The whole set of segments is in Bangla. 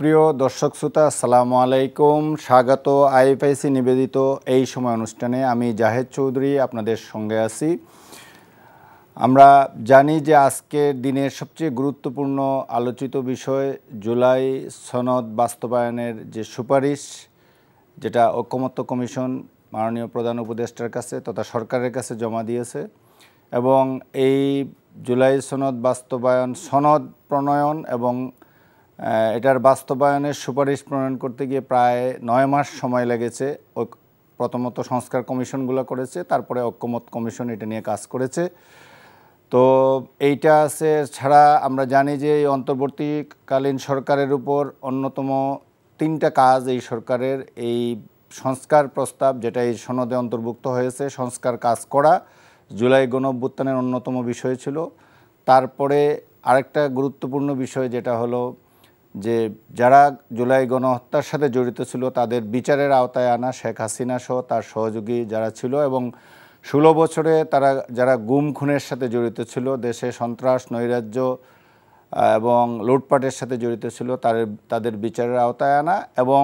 সুপ্রিয় দর্শক শ্রোতা, আসসালামু আলাইকুম। স্বাগত আইএফআইসি নিবেদিত এই সময় অনুষ্ঠানে। আমি জাহেদ চৌধুরী আপনাদের সঙ্গে আছি। আমরা জানি যে আজকের দিনের সবচেয়ে গুরুত্বপূর্ণ আলোচিত বিষয় জুলাই সনদ বাস্তবায়নের যে সুপারিশ, যেটা ঐকমত্য কমিশন মাননীয় প্রধান উপদেষ্টার কাছে তথা সরকারের কাছে জমা দিয়েছে। এবং এই জুলাই সনদ বাস্তবায়ন, সনদ প্রণয়ন এবং এটার বাস্তবায়নের সুপারিশ প্রণয়ন করতে গিয়ে প্রায় 9 মাস সময় লেগেছে। প্রথমত সংস্কার কমিশনগুলো করেছে, তারপরে ঐকমত্য কমিশন এটা নিয়ে কাজ করেছে। তো এইটা আছে ছাড়া আমরা জানি যে এই অন্তর্বর্তীকালীন সরকারের উপর অন্যতম 3টা কাজ এই সরকারের, এই সংস্কার প্রস্তাব যেটা এই সনদে অন্তর্ভুক্ত হয়েছে, সংস্কার কাজ করা জুলাই গণঅভ্যুত্থানের অন্যতম বিষয় ছিল। তারপরে আরেকটা গুরুত্বপূর্ণ বিষয় যেটা হলো যে যারা জুলাই গণহত্যার সাথে জড়িত ছিল তাদের বিচারের আওতায় আনা, শেখ হাসিনা সহ তার সহযোগী যারা ছিল এবং 16 বছরে তারা যারা গুম খুনের সাথে জড়িত ছিল, দেশে সন্ত্রাস, নৈরাজ্য এবং লুটপাটের সাথে জড়িত ছিল, তাদের বিচারের আওতায় আনা এবং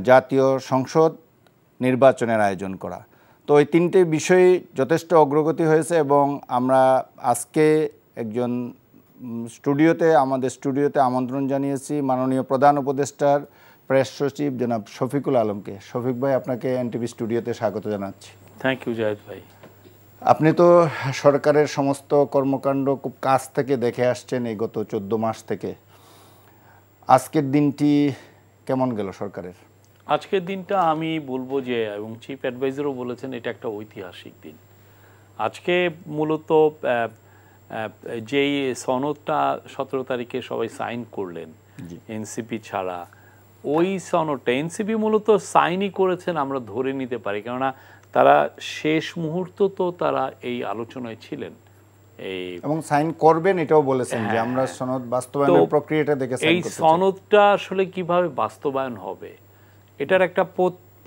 জাতীয় সংসদ নির্বাচনের আয়োজন করা। তো এই 3টে বিষয়ে যথেষ্ট অগ্রগতি হয়েছে এবং আমরা আজকে একজন আমাদের স্টুডিওতে আমন্ত্রণ জানিয়েছি মাননীয় প্রধান উপদেষ্টার প্রেস সচিব জনাব শফিকুল আলমকে। শফিক ভাই, আপনাকে এনটিভি স্টুডিওতে স্বাগত জানাচ্ছি। থ্যাংক ইউ জাহেদ ভাই। আপনি তো সরকারের সমস্ত কর্মকাণ্ড খুব কাছ থেকে দেখে আসছেন এই গত 14 মাস থেকে। আজকের দিনটি কেমন গেল সরকারের? আজকের দিনটা আমি বলবো যে, এবং চিফ অ্যাডভাইজারও বলেছেন, এটা একটা ঐতিহাসিক দিন। আজকে মূলত যেই সনদটা 17 তারিখে সবাই সাইন করলেন এনসিপি ছাড়া, ওই সনদটা এনসিপি মূলত সাইনই করেছেন আমরা ধরে নিতে পারি, কেননা তারা শেষ মুহূর্ত তো তারা এই আলোচনায় ছিলেন এবং সাইন করবেন এটাও বলেছেন যে আমরা সনদ বাস্তবায়নের প্রক্রিয়াটা দেখে সাইন করতে চাই। এই সনদটা আসলে কিভাবে বাস্তবায়ন হবে এটার একটা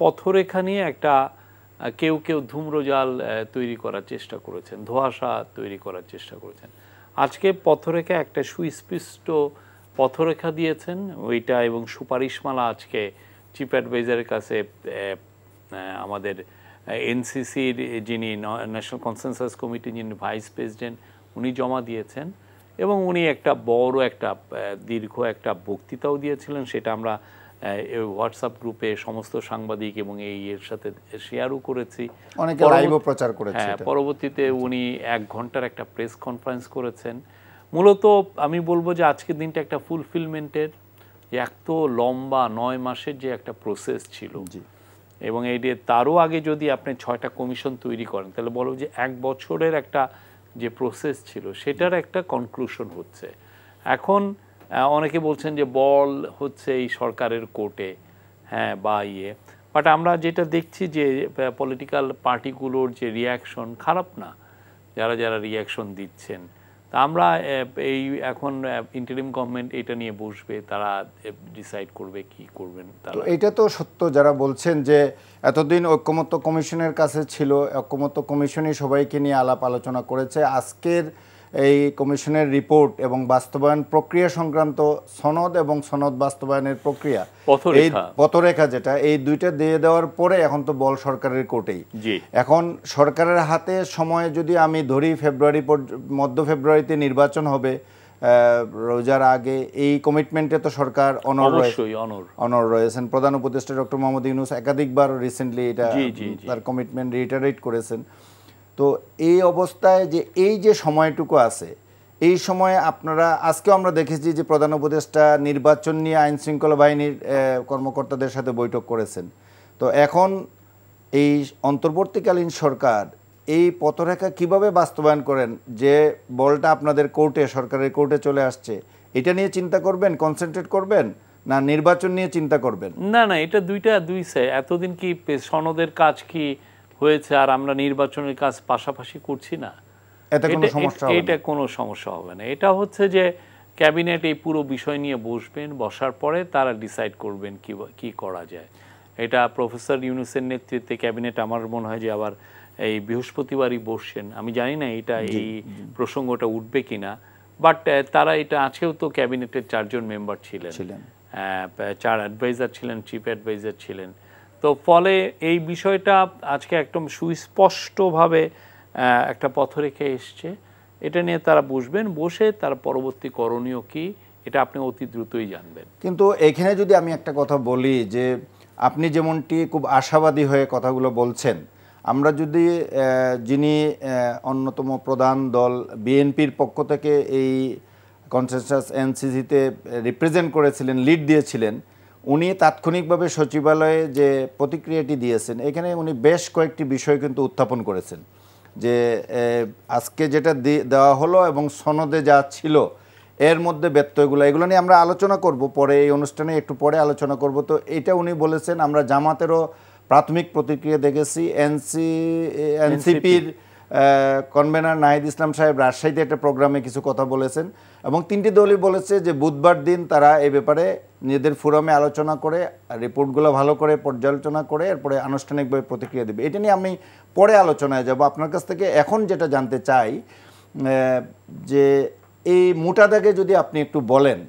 পথরেখা নিয়ে একটা কেউ কেউ ধূম্রজাল তৈরি করার চেষ্টা করেছেন, ধোঁয়াশা তৈরি করার চেষ্টা করেছেন। আজকে পথরেখা একটা সুস্পষ্ট পথরেখা দিয়েছেন ওইটা, এবং সুপারিশমালা আজকে চিফ অ্যাডভাইজারের কাছে আমাদের এনসিসির যিনি ন্যাশনাল কনসেনসাস কমিটির যিনি ভাইস প্রেসিডেন্ট, উনি জমা দিয়েছেন এবং উনি একটা বড় একটা দীর্ঘ একটা বক্তৃতাও দিয়েছিলেন। সেটা আমরা হোয়াটসঅ্যাপ গ্রুপে সমস্ত সাংবাদিক এবং এর সাথে শেয়ারও করেছি, অনেকে লাইভও প্রচার করেছে। পরবর্তীতে উনি 1 ঘন্টার একটা প্রেস কনফারেন্স করেছেন। মূলত আমি বলবো যে আজকের দিনটা একটা ফুলফিলমেন্টের, এত লম্বা 9 মাসের যে একটা প্রসেস ছিল, এবং এই তারও আগে যদি আপনি 6টা কমিশন তৈরি করেন তাহলে বলবো যে 1 বছরের একটা যে প্রসেস ছিল সেটার একটা কনক্লুশন হচ্ছে। এখন অনেকে বলছেন যে বল হচ্ছে এই সরকারের কোর্টে, বা বাট আমরা যেটা দেখছি যে পলিটিক্যাল পার্টিগুলোর যে রিয়াকশন খারাপ না, যারা যারা রিয়াকশন দিচ্ছেন, তা আমরা এই এখন ইন্টারিম গভর্নমেন্ট এটা নিয়ে বসবে, তারা ডিসাইড করবে কি করবেন তারা। এটা তো সত্য যারা বলছেন যে এতদিন ঐকমত্য কমিশনের কাছে ছিল, ঐকমত্য কমিশনই সবাইকে নিয়ে আলাপ আলোচনা করেছে। আজকের এই কমিশনের রিপোর্ট এবং বাস্তবায়ন প্রক্রিয়া সংক্রান্ত সনদ এবং সনদ বাস্তবায়নের প্রক্রিয়া, এই পথরেখা যেটা, এই দুইটা দিয়ে দেওয়ার পরে এখন তো বল সরকারের কোর্টেই। এখন সরকারের হাতে সময় যদি আমি ধরি মধ্য ফেব্রুয়ারিতে নির্বাচন হবে, রোজার আগে, এই কমিটমেন্টে তো সরকার অনড় রয়েছেন। প্রধান উপদেষ্টা ডক্টর মোহাম্মদ ইউনূস একাধিকবার রিসেন্টলি এটা তার কমিটমেন্ট রিটারেট করেছেন। তো এই অবস্থায় যে এই যে সময়টুকু আছে, এই সময়ে আপনারা, আজকেও আমরা দেখেছি যে প্রধান উপদেষ্টা নির্বাচন নিয়ে আইন শৃঙ্খলা বাহিনীর কর্মকর্তাদের সাথে বৈঠক করেছেন। তো এখন এই অন্তর্বর্তীকালীন সরকার এই পথরেখা কিভাবে বাস্তবায়ন করেন, যে বলটা আপনাদের কোর্টে, সরকারের কোর্টে চলে আসছে, এটা নিয়ে চিন্তা করবেন, কনসেন্ট্রেট করবেন, না নির্বাচন নিয়ে চিন্তা করবেন? না, এটা দুই সে এতদিন কি সনদের কাজ কি হয়েছে আর আমরা নির্বাচনের কাজ পাশাপাশি করছি না, এটা কোনো সমস্যা হবে না। এটা হচ্ছে যে ক্যাবিনেট এই পুরো বিষয় নিয়ে বসবেন, বসার পরে তারা ডিসাইড করবেন কি করা যায়। এটা প্রফেসর ইউনূসের নেতৃত্বে ক্যাবিনেট আমার মনে হয় যে আবার এই বৃহস্পতিবারই বসছেন। আমি জানি না এটা এই প্রসঙ্গটা উঠবে কিনা, বাট তারা এটা আজকেও তো ক্যাবিনেটের 4 জন মেম্বার ছিলেন, 4 অ্যাডভাইজার ছিলেন, চিফ অ্যাডভাইজার ছিলেন। তো ফলে এই বিষয়টা আজকে একদম সুস্পষ্টভাবে একটা পথরেখে এসছে। এটা নিয়ে তারা বসবেন, বসে তার পরবর্তী করণীয় কি এটা আপনি অতি দ্রুতই জানবেন। কিন্তু এখানে যদি আমি একটা কথা বলি যে আপনি যেমনটি খুব আশাবাদী হয়ে কথাগুলো বলছেন, আমরা যদি যিনি অন্যতম প্রধান দল বিএনপির পক্ষ থেকে এই কনসেনসাস এনসিসিতে রিপ্রেজেন্ট করেছিলেন, লিড দিয়েছিলেন, উনি তাৎক্ষণিকভাবে সচিবালয়ে যে প্রতিক্রিয়াটি দিয়েছেন, এখানে উনি বেশ কয়েকটি বিষয় কিন্তু উত্থাপন করেছেন যে আজকে যেটা দেওয়া হলো এবং সনদে যা ছিল এর মধ্যে ব্যত্যয়গুলো, এগুলো নিয়ে আমরা আলোচনা করব পরে, এই অনুষ্ঠানে একটু পরে আলোচনা করব। তো এটা উনি বলেছেন, আমরা জামাতেরও প্রাথমিক প্রতিক্রিয়া দেখেছি, এনসিপির কনভেনার নাহিদ ইসলাম সাহেব রাজশাহীতে একটা প্রোগ্রামে কিছু কথা বলেছেন এবং তিনটি দলই বলেছে যে বুধবার দিন তারা এই ব্যাপারে নিজেদের ফোরামে আলোচনা করে রিপোর্টগুলো ভালো করে পর্যালোচনা করে এরপরে আনুষ্ঠানিকভাবে প্রতিক্রিয়া দেবে। এটা নিয়ে আমি পরে আলোচনায় যাব। আপনার কাছ থেকে এখন যেটা জানতে চাই যে এই মোটা দাগে যদি আপনি একটু বলেন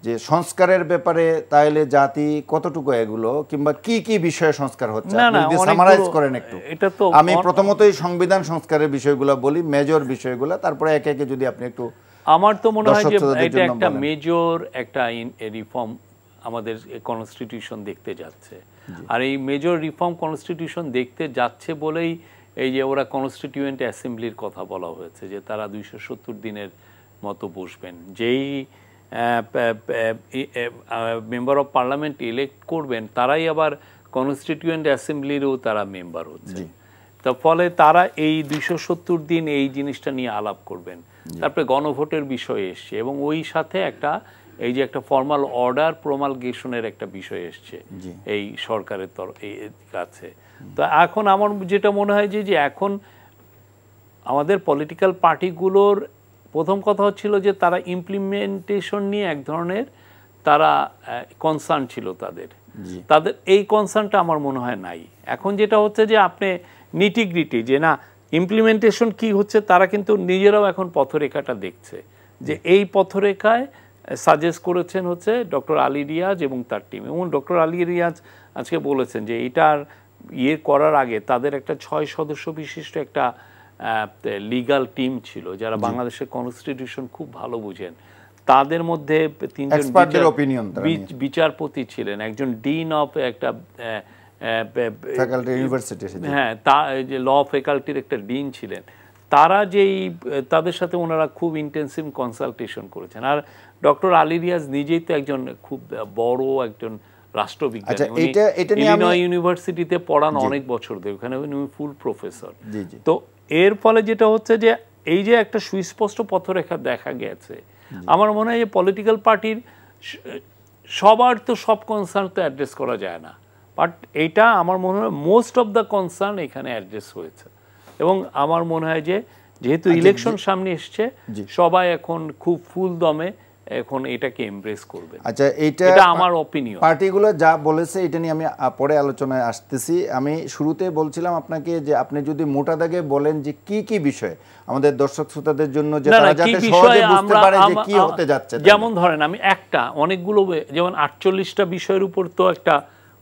যে সংস্কারের ব্যাপারে তাইলে জাতি কতটুকু এগুলো, কিংবা কি কি বিষয়ে সংস্কার হচ্ছে যদি সামারাইজ করেন একটু। এটা তো আমি প্রথমতই সংবিধান সংস্কারের বিষয়গুলো বলি, মেজর বিষয়গুলো, তারপরে একে একে যদি আপনি একটু। আমার তো মনে হয় যে এটা একটা মেজর একটা রিফর্ম আমাদের কনস্টিটিউশন দেখতে যাচ্ছে, আর এই মেজর রিফর্ম কনস্টিটিউশন দেখতে যাচ্ছে বলেই এই যে ওরা কনস্টিটিউয়েন্ট অ্যাসেম্বলির কথা বলা হয়েছে যে তারা 270 দিনের মতো বসবেন। যেই মেম্বার অফ পার্লামেন্ট ইলেক্ট করবেন তারাই আবার কনস্টিটিউয়েন্ট অ্যাসেম্বলিরও তারা মেম্বার হচ্ছে। তো ফলে তারা এই 270 দিন এই জিনিসটা নিয়ে আলাপ করবেন। তারপরে গণভোটের বিষয় এসছে এবং ওই সাথে একটা এই যে একটা ফর্মাল অর্ডার প্রমালগেশনের একটা বিষয় এসছে এই সরকারের কাছে। তো এখন আমার যেটা মনে হয় যে এখন আমাদের পলিটিক্যাল পার্টিগুলোর প্রথম কথা হচ্ছিল যে তারা ইমপ্লিমেন্টেশন নিয়ে এক ধরনের তারা কনসার্ন ছিল তাদের এই কনসার্নটা আমার মনে হয় নাই। এখন যেটা হচ্ছে যে আপনি নিটিগ্রিটি যে না ইমপ্লিমেন্টেশন কি হচ্ছে, তারা কিন্তু নিজেরাও এখন পথরেখাটা দেখছে যে এই পথরেখায় সাজেস্ট করেছেন হচ্ছে ডক্টর আলী রিয়াজ এবং তার টিম। এবং ডক্টর আলী রিয়াজ আজকে বলেছেন যে এটার করার আগে তাদের একটা 6 সদস্য বিশিষ্ট একটা লিগাল টিম ছিল যারা বাংলাদেশের কনস্টিটিউশন খুব ভালো বুঝেন। তাদের মধ্যে 3 জন বিচারপতি ছিলেন, একজন ডিন অফ একটা ফ্যাকাল্টি ইউনিভার্সিটি, হ্যাঁ তা যে ল ফ্যাকাল্টির একটা ডিন ছিলেন। তারা যেই তাদের সাথে ওনারা খুব ইন্টেন্সিভ কনসালটেশন করেছেন। আর ডক্টর আলী রিয়াজ নিজেই তো একজন খুব বড় একজন রাষ্ট্রবিজ্ঞানী, ইলিনয় ইউনিভার্সিটিতে পড়ান অনেক বছর ধরে, ওখানে উনি ফুল প্রফেসর। তো এর ফলে যেটা হচ্ছে যে এই যে একটা সুস্পষ্ট পথরেখা দেখা গেছে, আমার মনে হয় যে পলিটিক্যাল পার্টির সবার তো সব কনসার্ন তো অ্যাড্রেস করা যায় না, বাট এইটা আমার মনে হয় মোস্ট অফ দ্য কনসার্ন এখানে অ্যাড্রেস হয়েছে। এবং আমার মনে হয় যে যেহেতু ইলেকশন সামনে এসছে সবাই এখন খুব ফুল দমে এখন এটাকে এমব্রেস করবে। আচ্ছা, এটা আমার অপিনিয়ন। পার্টিগুলো যা বলেছে এটা নিয়ে আমি পরে আলোচনায় আসতেছি। আমি শুরুতে বলছিলাম আপনাকে যে আপনি যদি মোটা দাগে বলেন যে কি কি বিষয় আমাদের দর্শক শ্রোতাদের জন্য যে তারা যাতে সহজে বুঝতে পারে যে কি হতে যাচ্ছে। যেমন ধরেন আমি একটা অনেকগুলো যেমন 48টা বিষয়ের উপর তো একটা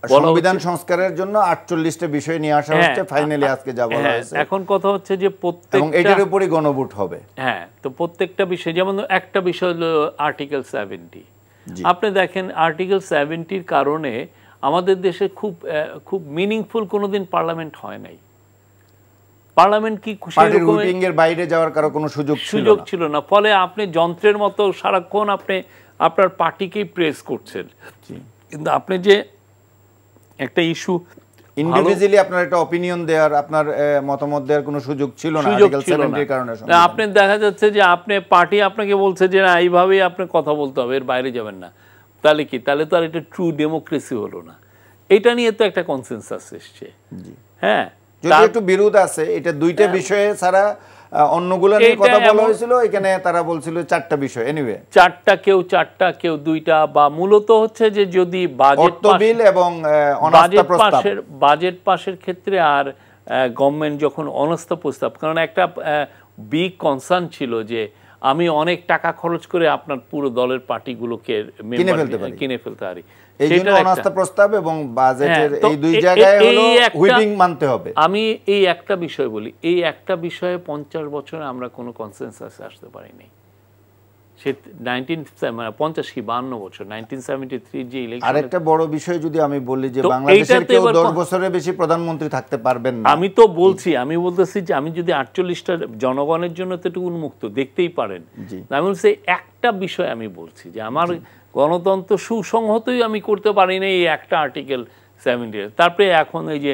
সংবিধান সংস্কারের জন্য 48টা বিষয় নিয়ে আসা হচ্ছে, ফাইনালি আজকে যা বলা হয়েছে। এখন কথা হচ্ছে যে প্রত্যেক এবং এটার উপরই গণভোট হবে। হ্যাঁ, তো প্রত্যেকটা বিষয়, যেমন একটা বিষয় হলো আর্টিকেল 70। আপনি দেখেন আর্টিকেল 70-র কারণে আমাদের দেশে খুব খুব মিনিংফুল কোনোদিন পার্লামেন্ট হয় নাই। পার্লামেন্ট কি পার্টির রুটিং এর বাইরে যাওয়ার কারো কোনো সুযোগ ছিল না। ফলে আপনি যন্ত্রের মতো সারাক্ষণ আপনি আপনার পার্টিকেই প্রেস করছেন, কিন্তু আপনি যে একটা ইস্যু ইন্ডিভিজুয়ালি আপনার একটা অপিনিয়ন দেওয়ার, আপনার মতামত দেওয়ার কোনো সুযোগ ছিল না আর্টিকেল 70 এর কারণে। আপনি দেখা যাচ্ছে যে আপনি পার্টি আপনাকে বলছে যে না এইভাবেই আপনি কথা বলতে হবে, এর বাইরে যাবেন না, তাহলে কি? তাহলে তো আর এটা ট্রু ডেমোক্রেসি হলো না। এটা নিয়ে তো একটা কনসেনসাস এসছে। হ্যাঁ, যদি একটু বিরোধ আছে, এটা দুইটা বিষয়ে ছাড়া অন্যগুলো নিয়ে কথা বলা হয়েছিল, এখানে তারা বলছিল 4টা বিষয়। এনিওয়ে 4টা, কেউ 2টা, বা মূলত হচ্ছে যে যদি বাজেট বিল এবং অনাস্থা প্রস্তাব, বাজেট পাশের ক্ষেত্রে আর গভর্নমেন্ট যখন অনাস্থা প্রস্তাব, কারণ একটা বিগ কনসার্ন ছিল যে আমি অনেক টাকা খরচ করে আপনার পুরো দলের পার্টিগুলোকে কিনে ফেলতে পারি। এই জন্য অনাস্থা প্রস্তাব এবং বাজেটের এই দুই জায়গায় হলো হুইপিং মানতে হবে। আমি এই একটা বিষয় বলি, এই একটা বিষয়ে 50 বছরে আমরা কোনো কনসেনসাসে আসতে পারিনি। সে 1950 কি 52 বছর 1973 যে ইলেকশন। আরেকটা বড় বিষয় যদি আমি বলি যে বাংলাদেশের কেউ 10 বছরের বেশি প্রধানমন্ত্রী থাকতে পারবেন না। আমি তো বলছি, আমি বলতেছি যে আমি যদি 48টা জনগণের জন্য তো একটু উন্মুক্ত দেখতেই পারেন। আমি বলছি একটা বিষয় আমি বলছি যে আমার গণতন্ত্র সুসংহতই আমি করতে পারি না এই একটা আর্টিকেল 70। তারপরে এখন এই যে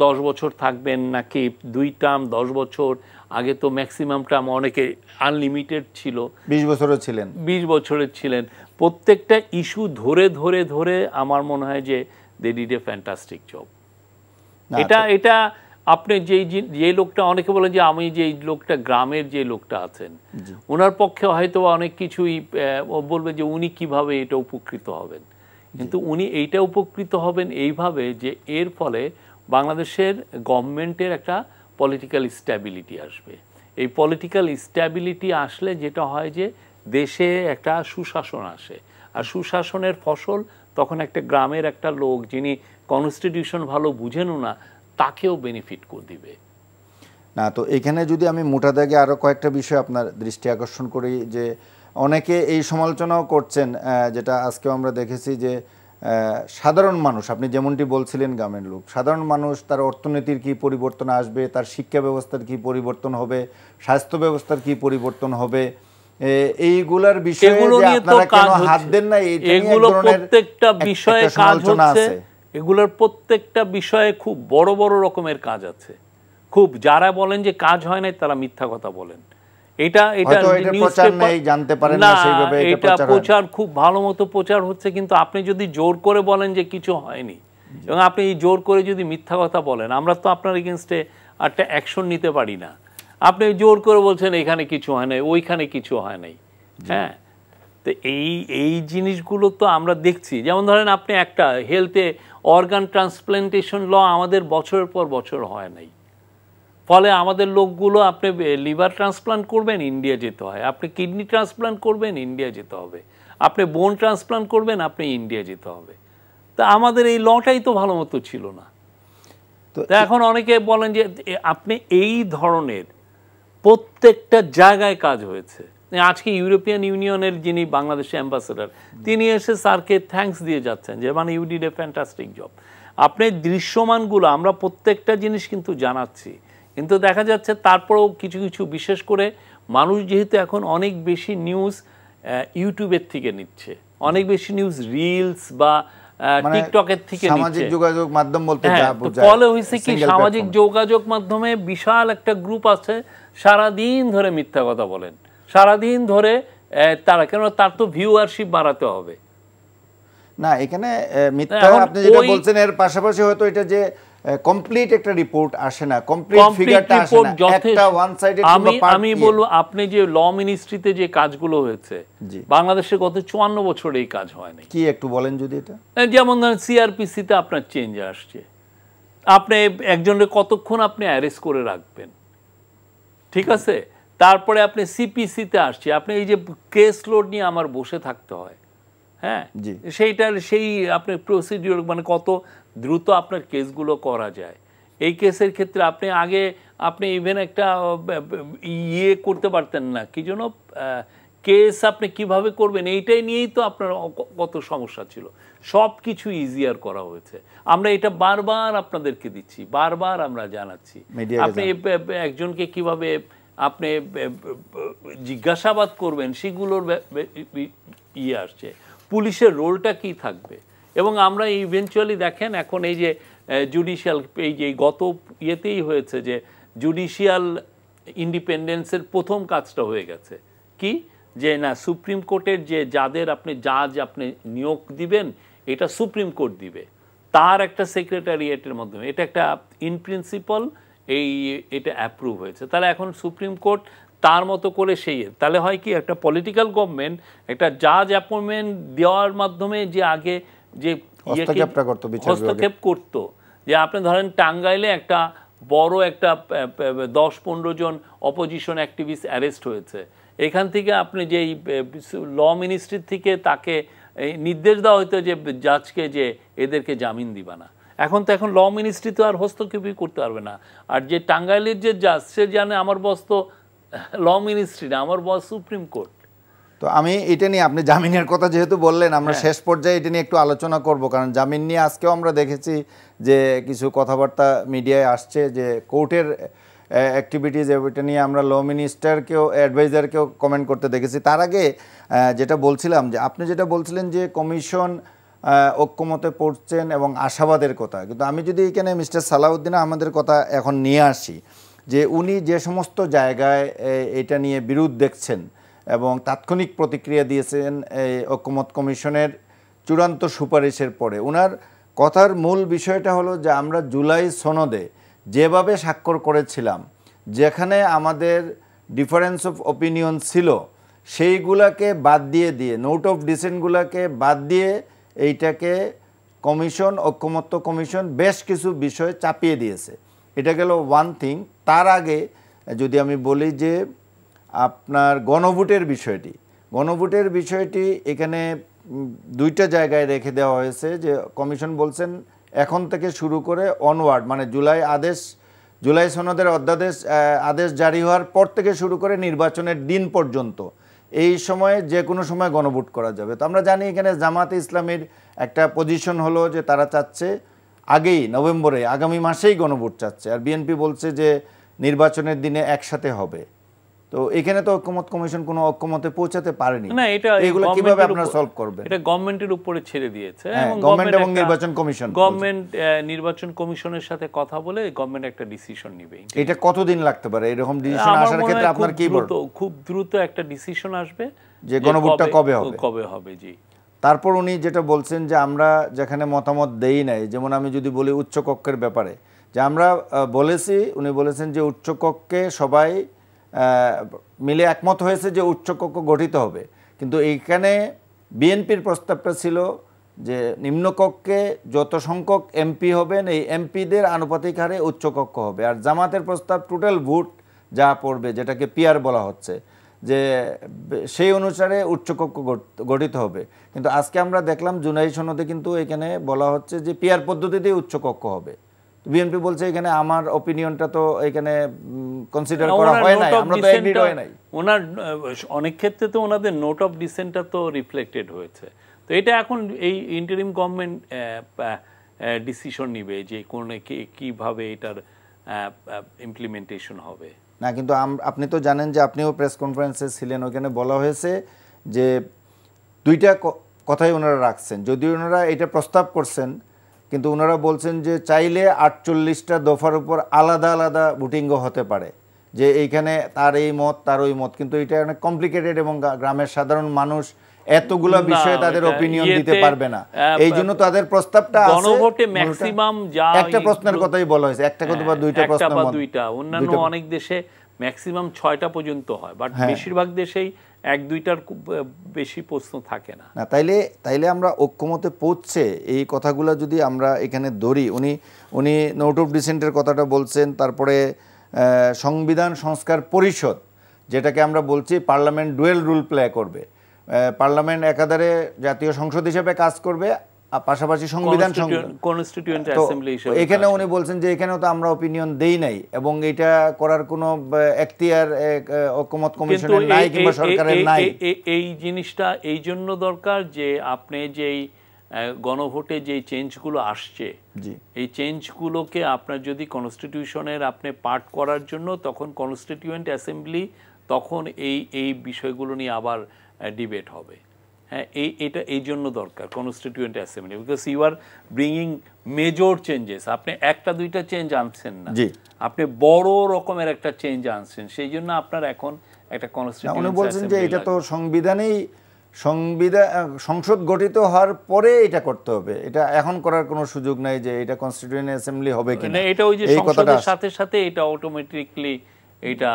10 বছর থাকবেন নাকি 2 টার্ম 10 বছর, আগে তো ম্যাক্সিমাম টার্ম অনেকে আনলিমিটেড ছিল, 20 বছরের ছিলেন, 20 বছরের ছিলেন। প্রত্যেকটা ইস্যু ধরে ধরে ধরে আমার মনে হয় যে they did a fantastic job. এটা আপনি যে লোকটা, অনেকে বলেন যে আমি যে লোকটা গ্রামের যে লোকটা আছেন ওনার পক্ষে হয়তো অনেক কিছুই বলবে যে উনি কিভাবে এটা উপকৃত হবেন, কিন্তু উনি এইটা উপকৃত হবেন এইভাবে যে এর ফলে বাংলাদেশের গভর্নমেন্টের একটা পলিটিক্যাল স্ট্যাবিলিটি আসবে। এই পলিটিক্যাল স্ট্যাবিলিটি আসলে যেটা হয় যে দেশে একটা সুশাসন আসে, আর সুশাসনের ফসল তখন একটা গ্রামের একটা লোক যিনি কনস্টিটিউশন ভালো বুঝেনও না তাকেও বেনিফিট করে দিবে। না তো এখানে যদি আমি মোটা দাগে আরও কয়েকটা বিষয় আপনার দৃষ্টি আকর্ষণ করি, যে অনেকে এই সমালোচনাও করছেন, যেটা আজকেও আমরা দেখেছি যে সাধারণ মানুষ, আপনি যেমনটি বলছিলেন গ্রামের লোক, সাধারণ মানুষ তার অর্থনীতির কি পরিবর্তন আসবে, তার শিক্ষা ব্যবস্থার কি পরিবর্তন হবে, স্বাস্থ্য ব্যবস্থার কি পরিবর্তন হবে, এইগুলার বিষয়ে যে আপনারা কেন হাত দেন না, এগুলো প্রত্যেকটা বিষয়ে কাজ হচ্ছে। এগুলোর প্রত্যেকটা বিষয়ে খুব বড় বড় রকমের কাজ আছে। খুব যারা বলেন যে কাজ হয় নাই তারা মিথ্যা কথা বলেন। এটা প্রচার খুব ভালো মতো প্রচার হচ্ছে, কিন্তু আপনি যদি জোর করে বলেন যে কিছু হয়নি এবং আপনি জোর করে যদি মিথ্যা কথা বলেন, আমরা তো আপনার এগেনস্টে একটা অ্যাকশন নিতে পারি না। আপনি জোর করে বলছেন এখানে কিছু হয় নাই, ওইখানে কিছু হয় নাই। হ্যাঁ, তো এই জিনিসগুলো তো আমরা দেখছি। যেমন ধরেন আপনি একটা হেলথে অর্গান ট্রান্সপ্লান্টেশন ল আমাদের বছরের পর বছর হয় নাই, ফলে আমাদের লোকগুলো আপনি লিভার ট্রান্সপ্লান্ট করবেন ইন্ডিয়া যেতে হয়, আপনি কিডনি ট্রান্সপ্লান্ট করবেন ইন্ডিয়া যেতে হবে, আপনি বোন ট্রান্সপ্লান্ট করবেন আপনি ইন্ডিয়া যেতে হবে। তা আমাদের এই লটাই তো ভালো মতো ছিল না। তো এখন অনেকে বলেন যে আপনি এই ধরনের প্রত্যেকটা জায়গায় কাজ হয়েছে। আজকে ইউরোপিয়ান ইউনিয়নের যিনি বাংলাদেশের অ্যাম্বাসেডার তিনি এসে স্যারকে থ্যাঙ্কস দিয়ে যাচ্ছেন যে মানে you did a fantastic job. আপনি দৃশ্যমানগুলো আমরা প্রত্যেকটা জিনিস কিন্তু জানাচ্ছি, কিন্তু দেখা যাচ্ছে তারপরেও কিছু কিছু, বিশেষ করে মানুষ যেহেতু এখন অনেক বেশি নিউজ ইউটিউবের থেকে নিচ্ছে, অনেক বেশি নিউজ রিলস বা টিকটকের থেকে নিচ্ছে, সামাজিক যোগাযোগ মাধ্যম বলতে যা বোঝায়। ফলে হয়েছে কি সামাজিক যোগাযোগ মাধ্যমে বিশাল একটা গ্রুপ আছে সারাদিন ধরে মিথ্যা কথা বলেন, সারাদিন ধরে তারা, কেন তার তো ভিউয়ারশিপ বাড়াতে হবে না। এখানে মিথ্যা আপনি যেটা বলছেন এর পাশাপাশি হয়তো এটা যে কমপ্লিট একটা রিপোর্ট আসে না, কমপ্লিট ফিগারটা আসে না, একটা ওয়ান সাইডেড কিংবা পার্ট। আমি বলবো আপনি যে ল মিনিস্ট্রিতে যে কাজগুলো হয়েছে বাংলাদেশে গত 54 বছর এই কাজ হয় নাই। কি একটু বলেন যদি এটা। যেমন ধরেন সিআরপিসিতে আপনার চেঞ্জ আসছে, আপনি একজনের কতক্ষণ আপনি অ্যারেস্ট করে রাখবেন, ঠিক আছে? তারপরে আপনি সিপিসিতে আসছে, আপনি এই যে কেস লোড নিয়ে আমার বসে থাকতে হয়, হ্যাঁ, সেই আপনার প্রসিডিওর মানে কত দ্রুত আপনার কেসগুলো করা যায়। এই কেসের ক্ষেত্রে আপনি ইভেন একটা ইয়ে করতে পারতেন না, কি জন্য কেস আপনি কিভাবে করবেন এইটাই নিয়েই তো আপনার কত সমস্যা ছিল। সব কিছু ইজিয়ার করা হয়েছে, আমরা এটা বারবার আপনাদেরকে দিচ্ছি, বারবার আমরা জানাচ্ছি। আপনি একজনকে কিভাবে আপনি জিজ্ঞাসাবাদ করবেন সেগুলোর ইয়ে আসছে, পুলিশের রোলটা কি থাকবে। এবং আমরা ইভেনচুয়ালি দেখেন এখন এই যে জুডিশিয়াল, এই যে গত ইয়েতেই হয়েছে যে জুডিশিয়াল ইন্ডিপেন্ডেন্সের প্রথম কাজটা হয়ে গেছে কি, যে না সুপ্রিম কোর্টের যে যাদের আপনি জাজ আপনি নিয়োগ দিবেন এটা সুপ্রিম কোর্ট দিবে, তার একটা সেক্রেটারিয়েটের মাধ্যমে, এটা একটা ইন প্রিন্সিপাল এটা অ্যাপ্রুভ হয়েছে। তাহলে এখন সুপ্রিম কোর্ট তার মতো করে তাহলে হয় কি একটা পলিটিক্যাল গভর্নমেন্ট একটা জাজ অ্যাপয়েন্টমেন্ট দেওয়ার মাধ্যমে যে আগে যে হস্তক্ষেপ করতো, যে আপনি ধরেন টাঙ্গাইলে একটা বড় একটা 10-15 জন অপোজিশন অ্যাক্টিভিস্ট অ্যারেস্ট হয়েছে, এখান থেকে আপনি যে ল মিনিস্ট্রি থেকে তাকে নির্দেশ দেওয়া হতো যে জাজকে যে এদেরকে জামিন দিবা না। এখন তো ল মিনিস্ট্রি তো আর হস্তক্ষেপই করতে পারবে না। আর যে টাঙ্গাইলের যে জাজ, সে জানে আমার বস তো ল মিনিস্ট্রি না, আমার বস সুপ্রিম কোর্ট। তো আমি এটা নিয়ে, আপনি জামিনের কথা যেহেতু বললেন, আমরা শেষ পর্যায়ে এটা নিয়ে একটু আলোচনা করব, কারণ জামিন নিয়ে আজকেও আমরা দেখেছি যে কিছু কথাবার্তা মিডিয়ায় আসছে যে কোর্টের অ্যাক্টিভিটিজ, এটা নিয়ে আমরা ল মিনিস্টারকেও, অ্যাডভাইজারকেও কমেন্ট করতে দেখেছি। তার আগে যেটা বলছিলাম, যে আপনি যেটা বলছিলেন যে কমিশন ঐক্যমতে পড়ছেন এবং আশাবাদের কথা, কিন্তু আমি যদি এখানে মিস্টার সালাউদ্দিন আহমেদের কথা এখন নিয়ে আসি, যে উনি যে সমস্ত জায়গায় এটা নিয়ে বিরোধ দেখছেন এবং তাৎক্ষণিক প্রতিক্রিয়া দিয়েছেন এই ঐক্যমত কমিশনের চূড়ান্ত সুপারিশের পরে, ওনার কথার মূল বিষয়টা হলো যে আমরা জুলাই সনদে যেভাবে স্বাক্ষর করেছিলাম, যেখানে আমাদের ডিফারেন্স অফ অপিনিয়ন ছিল, সেইগুলাকে বাদ দিয়ে নোট অফ ডিসেন্টগুলোকে বাদ দিয়ে এইটাকে কমিশন, ঐক্যমত্য কমিশন বেশ কিছু বিষয় চাপিয়ে দিয়েছে। এটা গেল ওয়ান থিং। তার আগে যদি আমি বলি যে আপনার গণভোটের বিষয়টি এখানে দুইটা জায়গায় রেখে দেওয়া হয়েছে, যে কমিশন বলছেন এখন থেকে শুরু করে অনওয়ার্ড, মানে জুলাই সনদের অধ্যাদেশ আদেশ জারি হওয়ার পর থেকে শুরু করে নির্বাচনের দিন পর্যন্ত এই সময়ে যে কোনো সময় গণভোট করা যাবে। তো আমরা জানি এখানে জামাতে ইসলামীর একটা পজিশন হলো যে তারা চাচ্ছে আগেই, নভেম্বরে, আগামী মাসেই গণভোট চাচ্ছে, আর বিএনপি বলছে যে নির্বাচনের দিনে একসাথে হবে। তো এখানে তো ঐক্যমত কমিশন কোনো ঐক্যমতে পৌঁছাতে পারেনি। না, এটা এগুলো কিভাবে আপনারা সলভ করবেন? এটা গভর্নমেন্টের উপরে ছেড়ে দিয়েছে, এবং গভর্নমেন্ট এবং নির্বাচন কমিশন, গভর্নমেন্ট নির্বাচন কমিশনের সাথে কথা বলে গভর্নমেন্ট একটা ডিসিশন নেবে। এটা কতদিন লাগতে পারে এরকম ডিসিশন আসার ক্ষেত্রে? আপনার কি বলবেন? খুব দ্রুত একটা ডিসিশন আসবে যে গণভোটটা কবে হবে। জি। তারপর উনি যেটা বলছেন যে আমরা যেখানে মতামত দেই নাই, যেমন আমি যদি বলি উচ্চকক্ষের ব্যাপারে, যে আমরা বলেছি, উনি বলেছেন যে উচ্চকক্ষে সবাই মিলে একমত হয়েছে যে উচ্চকক্ষ গঠিত হবে, কিন্তু এইখানে বিএনপির প্রস্তাবটা ছিল যে নিম্নকক্ষে যত সংখ্যক এমপি হবেন এই এমপিদের আনুপাতিক হারে উচ্চকক্ষ হবে, আর জামাতের প্রস্তাব টোটাল ভোট যা পড়বে, যেটাকে পিয়ার বলা হচ্ছে, যে সেই অনুসারে উচ্চকক্ষ গঠিত হবে। কিন্তু আজকে আমরা দেখলাম জুলাই সনদে কিন্তু এখানে বলা হচ্ছে যে পিয়ার পদ্ধতিতেই উচ্চকক্ষ হবে। বিএনপি বলছে এখানে আমার অপিনিয়নটা তো এখানে কনসিডার করা হয় নাই, আমরা তো এগ্রিড হয় নাই। ওনার অনেক ক্ষেত্রে তো ওনাদের নোট অফ ডিসেন্টটা তো রিফ্লেক্টেড হয়েছে। তো এটা এখন এই ইন্টারিম গভর্নমেন্ট ডিসিশন নিবে যে কিভাবে এটার ইমপ্লিমেন্টেশন হবে। না, কিন্তু আপনি তো জানেন যে আপনিও প্রেস কনফারেন্সে ছিলেন, ওখানে বলা হয়েছে যে দুইটা কথাই ওনারা রাখছেন, যদিও ওনারা এটা প্রস্তাব করছেন, কিন্তু ওনারা বলছেন যে চাইলে 48টা দফার উপর আলাদা আলাদা ভোটিংও হতে পারে, যে এইখানে তার এই মত, তার ওই মত, কিন্তু এটা অনেক কমপ্লিকেটেড এবং গ্রামের সাধারণ মানুষ এতগুলা বিষয়ে তাদের অপিনিয়ন দিতে পারবে না, এই জন্য তাদের প্রস্তাবটা আছে গণভোটে ম্যাক্সিমাম যা একটা প্রশ্নের কথাই বলা হয়েছে, একটা কথা বা দুইটা প্রশ্ন, দুইটা, অন্যান্য অনেক দেশে ম্যাক্সিমাম 6টা পর্যন্ত হয়, বাট বেশিরভাগ দেশেই 1-2টার বেশি প্রশ্ন থাকে না। তাইলে আমরা ঐক্যমতে পৌঁছে এই কথাগুলো যদি আমরা এখানে ধরি, উনি নোট অফ ডিসেন্টের কথাটা বলছেন, তারপরে সংবিধান সংস্কার পরিষদ, যেটাকে আমরা বলছি পার্লামেন্ট ডুয়েল রুল প্লে করবে, পার্লামেন্ট একাধারে জাতীয় সংসদ হিসেবে কাজ করবে, পাশাপাশি সংবিধান কনস্টিটিউয়েন্ট অ্যাসেম্বলি হিসেবে। এখানে উনি বলছেন যে এখানেও তো আমরা অপিনিয়ন দেই নাই এবং এটা করার কোনো এখতিয়ার ঐক্যমত কমিশনের নাই কিংবা সরকারের নাই। এই জিনিসটা এই জন্য দরকার যে আপনি যেই গণভোটে যেই চেঞ্জগুলো আসছে, এই চেঞ্জগুলোকে আপনার যদি কনস্টিটিউশনের আপনি পার্ট করার জন্য, তখন কনস্টিটিউয়েন্ট অ্যাসেম্বলি, তখন এই বিষয়গুলো নিয়ে আবার ডিবেট হবে। হ্যাঁ, এটা এই জন্য দরকার constituent assembly, because you are bringing major changes. আপনি 1-2টা চেঞ্জ আনছেন না, আপনি বড় রকমের একটা চেঞ্জ আনছেন, সেই জন্য আপনার এখন একটা কনস্টিটিউয়েন্ট বলছেন যে এটা তো সংবিধানেই, সংসদ গঠিত হওয়ার পরে এটা করতে হবে, এটা এখন করার কোনো সুযোগ নাই যে এটা কনস্টিটিউয়েন্ট অ্যাসেম্বলি হবে কিনা। এটা ওই যে সংসদের সাথে সাথে এটা অটোমেটিকলি এটা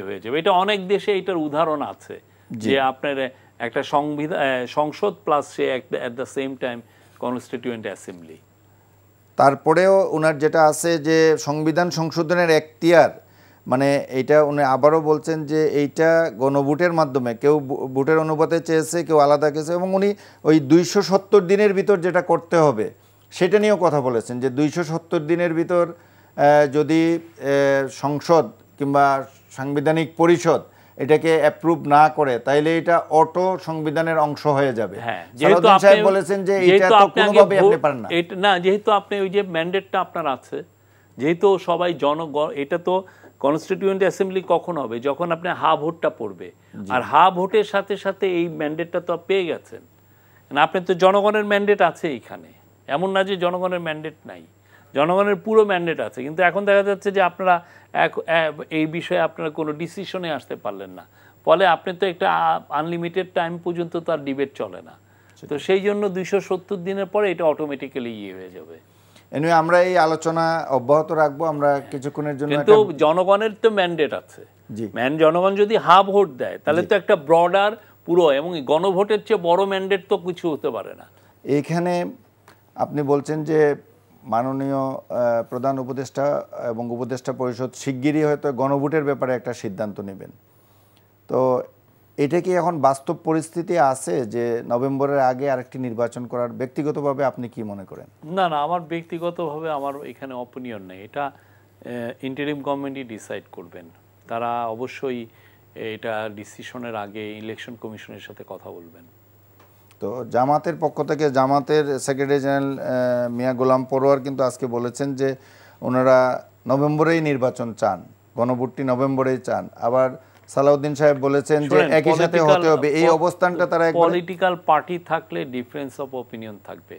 হয়ে যাবে। এটা অনেক দেশে এটার উদাহরণ আছে, যে আপনার একটা সংসদ plus say at the same time constituent assembly. তারপরেও ওনার যেটা আছে যে সংবিধান সংশোধনের এখতিয়ার মানে এইটা উনি আবারও বলছেন যে এইটা গণভোটের মাধ্যমে কেউ ভোটের অনুপাতে চেয়েছে, কেউ আলাদা কেছে, এবং উনি ওই 270 দিনের ভিতর যেটা করতে হবে সেটা নিয়েও কথা বলেছেন যে 270 দিনের ভিতর যদি সংসদ কিংবা সাংবিধানিক পরিষদ এটাকে অ্যাপ্রুভ না করে তাইলে এটা অটো সংবিধানের অংশ হয়ে যাবে। যেহেতু আপনি বলেছেন যে এটা তো কোনোভাবেই আপনি পারেন না। না, যেহেতু আপনি ওই যে ম্যান্ডেটটা আপনার আছে, যেহেতু সবাই এটা তো কনস্টিটিউয়েন্ট অ্যাসেম্বলি কখন হবে? যখন আপনি হা ভোটটা পড়বে, আর হা ভোটের সাথে সাথে এই ম্যান্ডেটটা তো পেয়ে গেছেন। আপনি তো জনগণের ম্যান্ডেট আছে এইখানে, এমন না যে জনগণের ম্যান্ডেট নাই, জনগণের পুরো ম্যান্ডেট আছে। কিন্তু এখন দেখা যাচ্ছে যে আপনারা এই বিষয়ে আপনারা কোনো ডিসিশনে আসতে পারলেন না, ফলে আপনি তো একটা আনলিমিটেড টাইম পর্যন্ত তার ডিবেট চলে না। তো সেই জন্য 270 দিনের পরে এটা অটোমেটিক্যালি হয়ে যাবে। আমরা এই আলোচনা অব্যাহত রাখবো আমরা কিছুক্ষণের জন্য। কিন্তু জনগণের তো ম্যান্ডেট আছে, জনগণ যদি হা ভোট দেয় তাহলে তো একটা ব্রডার পুরো, এবং গণভোটের চেয়ে বড় ম্যান্ডেট তো কিছু হতে পারে না। এইখানে আপনি বলছেন যে মাননীয় প্রধান উপদেষ্টা এবং উপদেষ্টা পরিষদ শিগগিরই হয়তো গণভোটের ব্যাপারে একটা সিদ্ধান্ত নেবেন। তো এটা কি এখন বাস্তব পরিস্থিতি আছে যে নভেম্বরের আগে আরেকটি নির্বাচন করার? ব্যক্তিগতভাবে আপনি কি মনে করেন? না না, আমার ব্যক্তিগতভাবে আমার এখানে অপিনিয়ন নেই। এটা ইন্টারিম গভর্নমেন্টই ডিসাইড করবেন। তারা অবশ্যই এটা ডিসিশনের আগে ইলেকশন কমিশনের সাথে কথা বলবেন। তো জামাতের পক্ষ থেকে জামাতের সেক্রেটারি জেনারেল মিয়া গোলাম পরোয়ার কিন্তু আজকে বলেছেন যে ওনারা নভেম্বরেই নির্বাচন চান, গণভোটটি নভেম্বরেই চান। আবার সালাউদ্দিন সাহেব বলেছেন যে একই সাথে হতে হবে। এই অবস্থানটা তারা পলিটিক্যাল পার্টি থাকলে ডিফারেন্স অফ অপিনিয়ন থাকবে।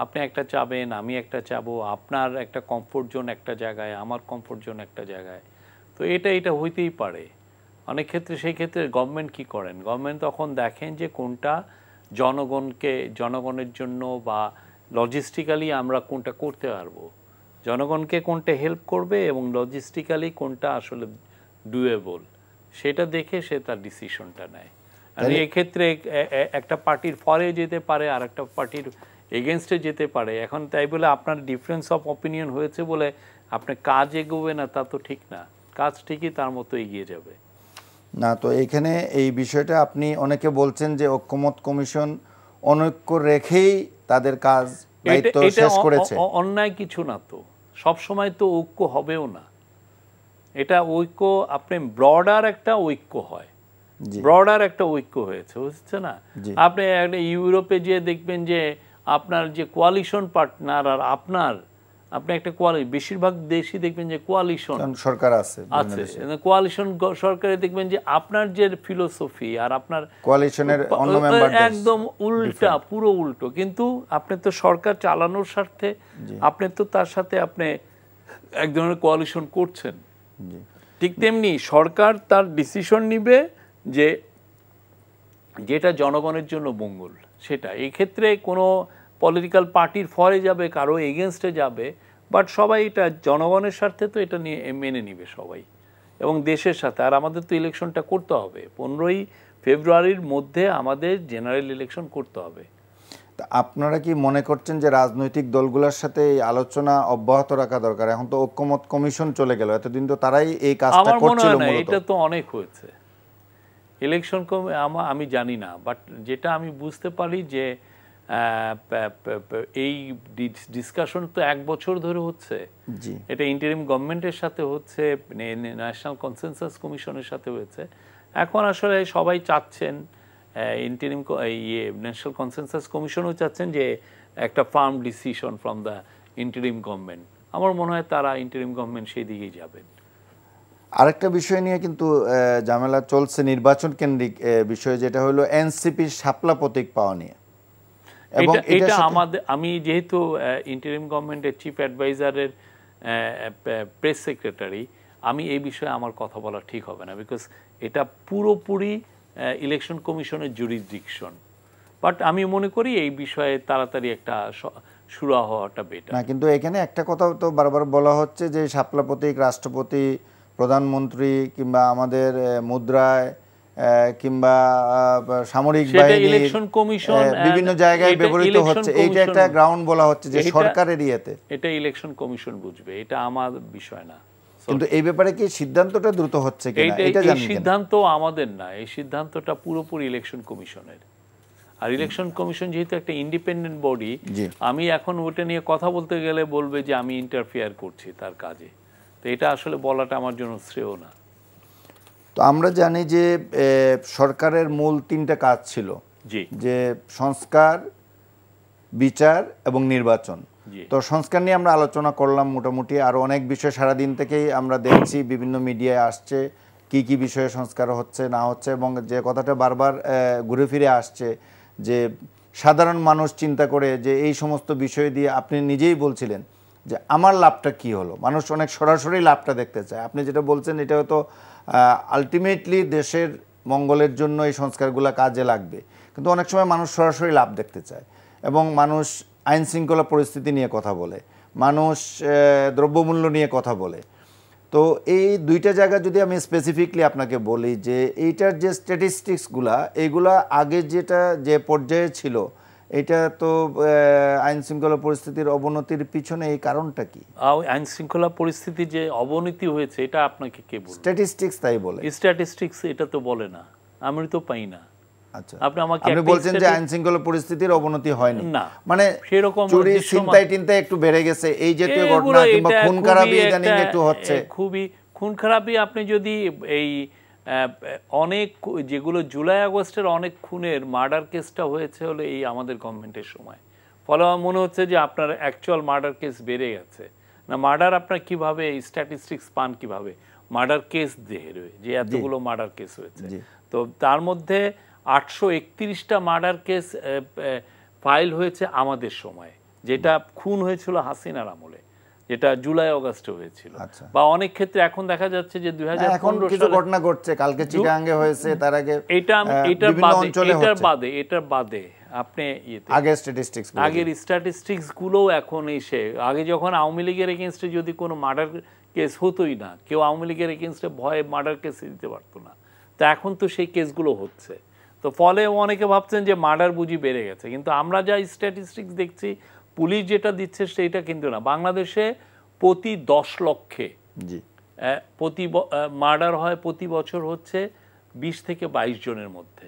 আপনি একটা চাবেন, আমি একটা চাবো, আপনার একটা কমফোর্ট জোন একটা জায়গায়, আমার কমফোর্ট জোন একটা জায়গায়। তো এটা হইতেই পারে অনেক ক্ষেত্রে। সেই ক্ষেত্রে গভর্নমেন্ট কি করেন? গভর্নমেন্ট তখন দেখেন যে কোনটা জনগণের জন্য বা লজিস্টিক্যালি আমরা কোনটা করতে পারবো, জনগণকে কোনটা হেল্প করবে এবং লজিস্টিক্যালি কোনটা আসলে ডুয়েবল, সেটা দেখে সে তার ডিসিশনটা নেয়। আর এক্ষেত্রে একটা পার্টির ফরে যেতে পারে আর একটা পার্টির এগেনস্টে যেতে পারে। এখন তাই বলে আপনার ডিফারেন্স অফ অপিনিয়ন হয়েছে বলে আপনি কাজ এগোবে না তা তো ঠিক না। কাজ ঠিকই তার মতো এগিয়ে যাবে না। তো এখানে এই বিষয়টা আপনি অনেকে বলছেন যে ঐক্যমত কমিশন অনৈক্য রেখেই তাদের কাজ দায়িত্ব শেষ করেছে। অন্যায় কিছু না, তো সব সময় তো ঐক্য হবেও না। এটা ঐক্য আপনি ব্রডার একটা ঐক্য হয়, ব্রডার একটা ঐক্য হয়েছে, বুঝছে না? আপনি একটা ইউরোপে যে দেখবেন যে আপনার যে কোয়ালিশন পার্টনার আর আপনি একটা বেশিরভাগ দেশই দেখবেন যে কোয়ালিশন সরকার আছে। কোয়ালিশন সরকারে দেখবেন যে আপনার যে ফিলোসফি আর আপনার কোয়ালিশনের অন্য মেম্বার একদম উল্টা, পুরো উল্টো। কিন্তু আপনি তো সরকার চালানোর স্বার্থে আপনি তো তার সাথে আপনি এক ধরনের কোয়ালিশন করছেন। ঠিক তেমনি সরকার তার ডিসিশন নিবে যে যেটা জনগণের জন্য মঙ্গল সেটা। এই ক্ষেত্রে কোনো পলিটিক্যাল পার্টির ফরে যাবে, কারো এগেনস্টে যাবে, বাট সবাই এটা জনগণের স্বার্থে তো এটা নিয়ে মেনে নিবে সবাই এবং দেশের সাথে। আর আমাদের তো ইলেকশনটা করতে হবে 15ই ফেব্রুয়ারির মধ্যে, আমাদের জেনারেল ইলেকশন করতে হবে। আপনারা কি মনে করছেন যে রাজনৈতিক দলগুলোর সাথে এই আলোচনা অব্যাহত রাখা দরকার? এখন তো ঐক্যমত কমিশন চলে গেল, এতদিন তো তারাই এই কাজটা করছিল। এটা তো অনেক হয়েছে ইলেকশন আমি জানি না, বাট যেটা আমি বুঝতে পারি যে এই ডিসকাশন তো 1 বছর ধরে হচ্ছে। এটা ইন্টারিম গভর্নমেন্টের সাথে হচ্ছে, ন্যাশনাল কনসেনসাস কমিশনের সাথে হয়েছে। এখন আসলে সবাই চাচ্ছেন, ইন্টারিম ন্যাশনাল কনসেনসাস কমিশনও চাচ্ছেন যে একটা farm decision from the interim government. আমার মনে হয় তারা ইন্টারিম গভর্নমেন্ট সেই দিকেই যাবেন। আরেকটা বিষয় নিয়ে কিন্তু ঝামেলা চলছে, নির্বাচন কেন্দ্রিক বিষয়, যেটা হলো এনসিপির শাপলা প্রতীক পাওয়া নিয়ে। এটা আমি যেহেতু ইন্টারিম গভর্নমেন্টের চিফ অ্যাডভাইজারের প্রেস সেক্রেটারি, আমি এই বিষয়ে আমার কথা বলা ঠিক হবে না, বিকজ এটা পুরোপুরি ইলেকশন কমিশনের জুরিসডিকশন। বাট আমি মনে করি এই বিষয়ে তাড়াতাড়ি একটা সুরা হওয়াটা বেটার। না, কিন্তু এখানে একটা কথা তো বারবার বলা হচ্ছে যে শাপলা প্রতীক রাষ্ট্রপতি, প্রধানমন্ত্রী কিংবা আমাদের মুদ্রায় কিংবা সামরিক বাহিনী, ইলেকশন কমিশন বিভিন্ন জায়গায় ব্যবহৃত হচ্ছে। এইটা একটা গ্রাউন্ড বলা হচ্ছে যে সরকারের ইয়েতে। এটা ইলেকশন কমিশন বুঝবে, এটা আমার বিষয় না। কিন্তু এই ব্যাপারে কি সিদ্ধান্তটা দ্রুত হচ্ছে কিনা এটা এই জানেন কিনা? সিদ্ধান্ত আমাদের না, এই সিদ্ধান্তটা পুরোপুরি ইলেকশন কমিশনের। আর ইলেকশন কমিশন যেহেতু একটা ইন্ডিপেন্ডেন্ট বডি, আমি এখন ওটা নিয়ে কথা বলতে গেলে বলবে যে আমি ইন্টারফেয়ার করছি তার কাজে, তো এটা আসলে বলাটা আমার জন্য শ্রেয় না। তো আমরা জানি যে সরকারের মূল 3টা কাজ ছিল, যে সংস্কার, বিচার এবং নির্বাচন। তো সংস্কার নিয়ে আমরা আলোচনা করলাম মোটামুটি, আরও অনেক বিষয় সারাদিন থেকেই আমরা দেখছি বিভিন্ন মিডিয়ায় আসছে কি কি বিষয়ে সংস্কার হচ্ছে না হচ্ছে, এবং যে কথাটা বারবার ঘুরে ফিরে আসছে যে সাধারণ মানুষ চিন্তা করে যে এই সমস্ত বিষয় দিয়ে, আপনি নিজেই বলছিলেন যে আমার লাভটা কি হলো, মানুষ অনেক সরাসরি লাভটা দেখতে চায়। আপনি যেটা বলছেন এটা তো আলটিমেটলি দেশের মঙ্গলের জন্য এই সংস্কারগুলো কাজে লাগবে, কিন্তু অনেক সময় মানুষ সরাসরি লাভ দেখতে চায় এবং মানুষ আইন শৃঙ্খলা পরিস্থিতি নিয়ে কথা বলে, মানুষ দ্রব্যমূল্য নিয়ে কথা বলে। তো এই 2টা জায়গা যদি আমি স্পেসিফিকলি আপনাকে বলি যে এইটার যে স্ট্যাটিস্টিক্সগুলা, এইগুলা আগে যেটা যে পর্যায়ে ছিল, এটা তো আইন শৃঙ্খলা পরিস্থিতির অবনতির পিছনে এই কারণটা কি? আইন শৃঙ্খলা পরিস্থিতি যে অবনতি হয়েছে এটা আপনাকে কে বলবে? স্ট্যাটিস্টিক্স তাই বলে। স্ট্যাটিস্টিক্স এটা তো বলে না, আমি তো পাই না। আচ্ছা, আপনি বলছেন যে আইন শৃঙ্খলা পরিস্থিতির অবনতি হয়নি না, মানে সেরকম চুরি ছিনতাই টিনতাই একটু বেড়ে গেছে এই জাতীয় ঘটনা, কিংবা খুন খারাপি ইদানিং একটু হচ্ছে। খুবই খুন খারাপি, আপনি যদি এই অনেক যেগুলো জুলাই আগস্টের অনেক খুনের মার্ডার কেসটা হয়েছে হলো এই আমাদের গভর্নমেন্টের সময়, ফলে আমার মনে হচ্ছে যে আপনার অ্যাকচুয়াল মার্ডার কেস বেড়ে গেছে না। মার্ডার আপনার কিভাবে স্ট্যাটিস্টিক্স পান, কিভাবে মার্ডার কেস দেহে যে এতগুলো মার্ডার কেস হয়েছে, তো তার মধ্যে 831টা মার্ডার কেস ফাইল হয়েছে আমাদের সময়, যেটা খুন হয়েছিল হাসিনার আমলে, যেটা জুলাই আগস্টে হয়েছিল। বা অনেক ক্ষেত্রে এখন দেখা যাচ্ছে যে 2015 কিছু ঘটনা ঘটছে, কালকে চিটাগাঙ্গে হয়েছে, তার আগে এটার বাদে আপনি আগের স্ট্যাটিস্টিক্স গুলো এখন এসে, আগে যখন আওয়ামী লীগের এগেইনস্টে যদি কোনো মার্ডার কেস হতোই না, কেউ আওয়ামী লীগের এগেইনস্টে ভয়ে মার্ডার কেস দিতে পারতো না, তো এখন তো সেই কেসগুলো হচ্ছে। তো ফলে অনেকে ভাবছেন যে মার্ডার বুঝি বেড়ে গেছে, কিন্তু আমরা যা স্ট্যাটিস্টিক্স দেখছি, পুলিশ যেটা দিচ্ছে সেইটা কিন্তু না। বাংলাদেশে প্রতি 10 লক্ষে মার্ডার হয়, প্রতি বছর হচ্ছে 20 থেকে 22 জনের মধ্যে,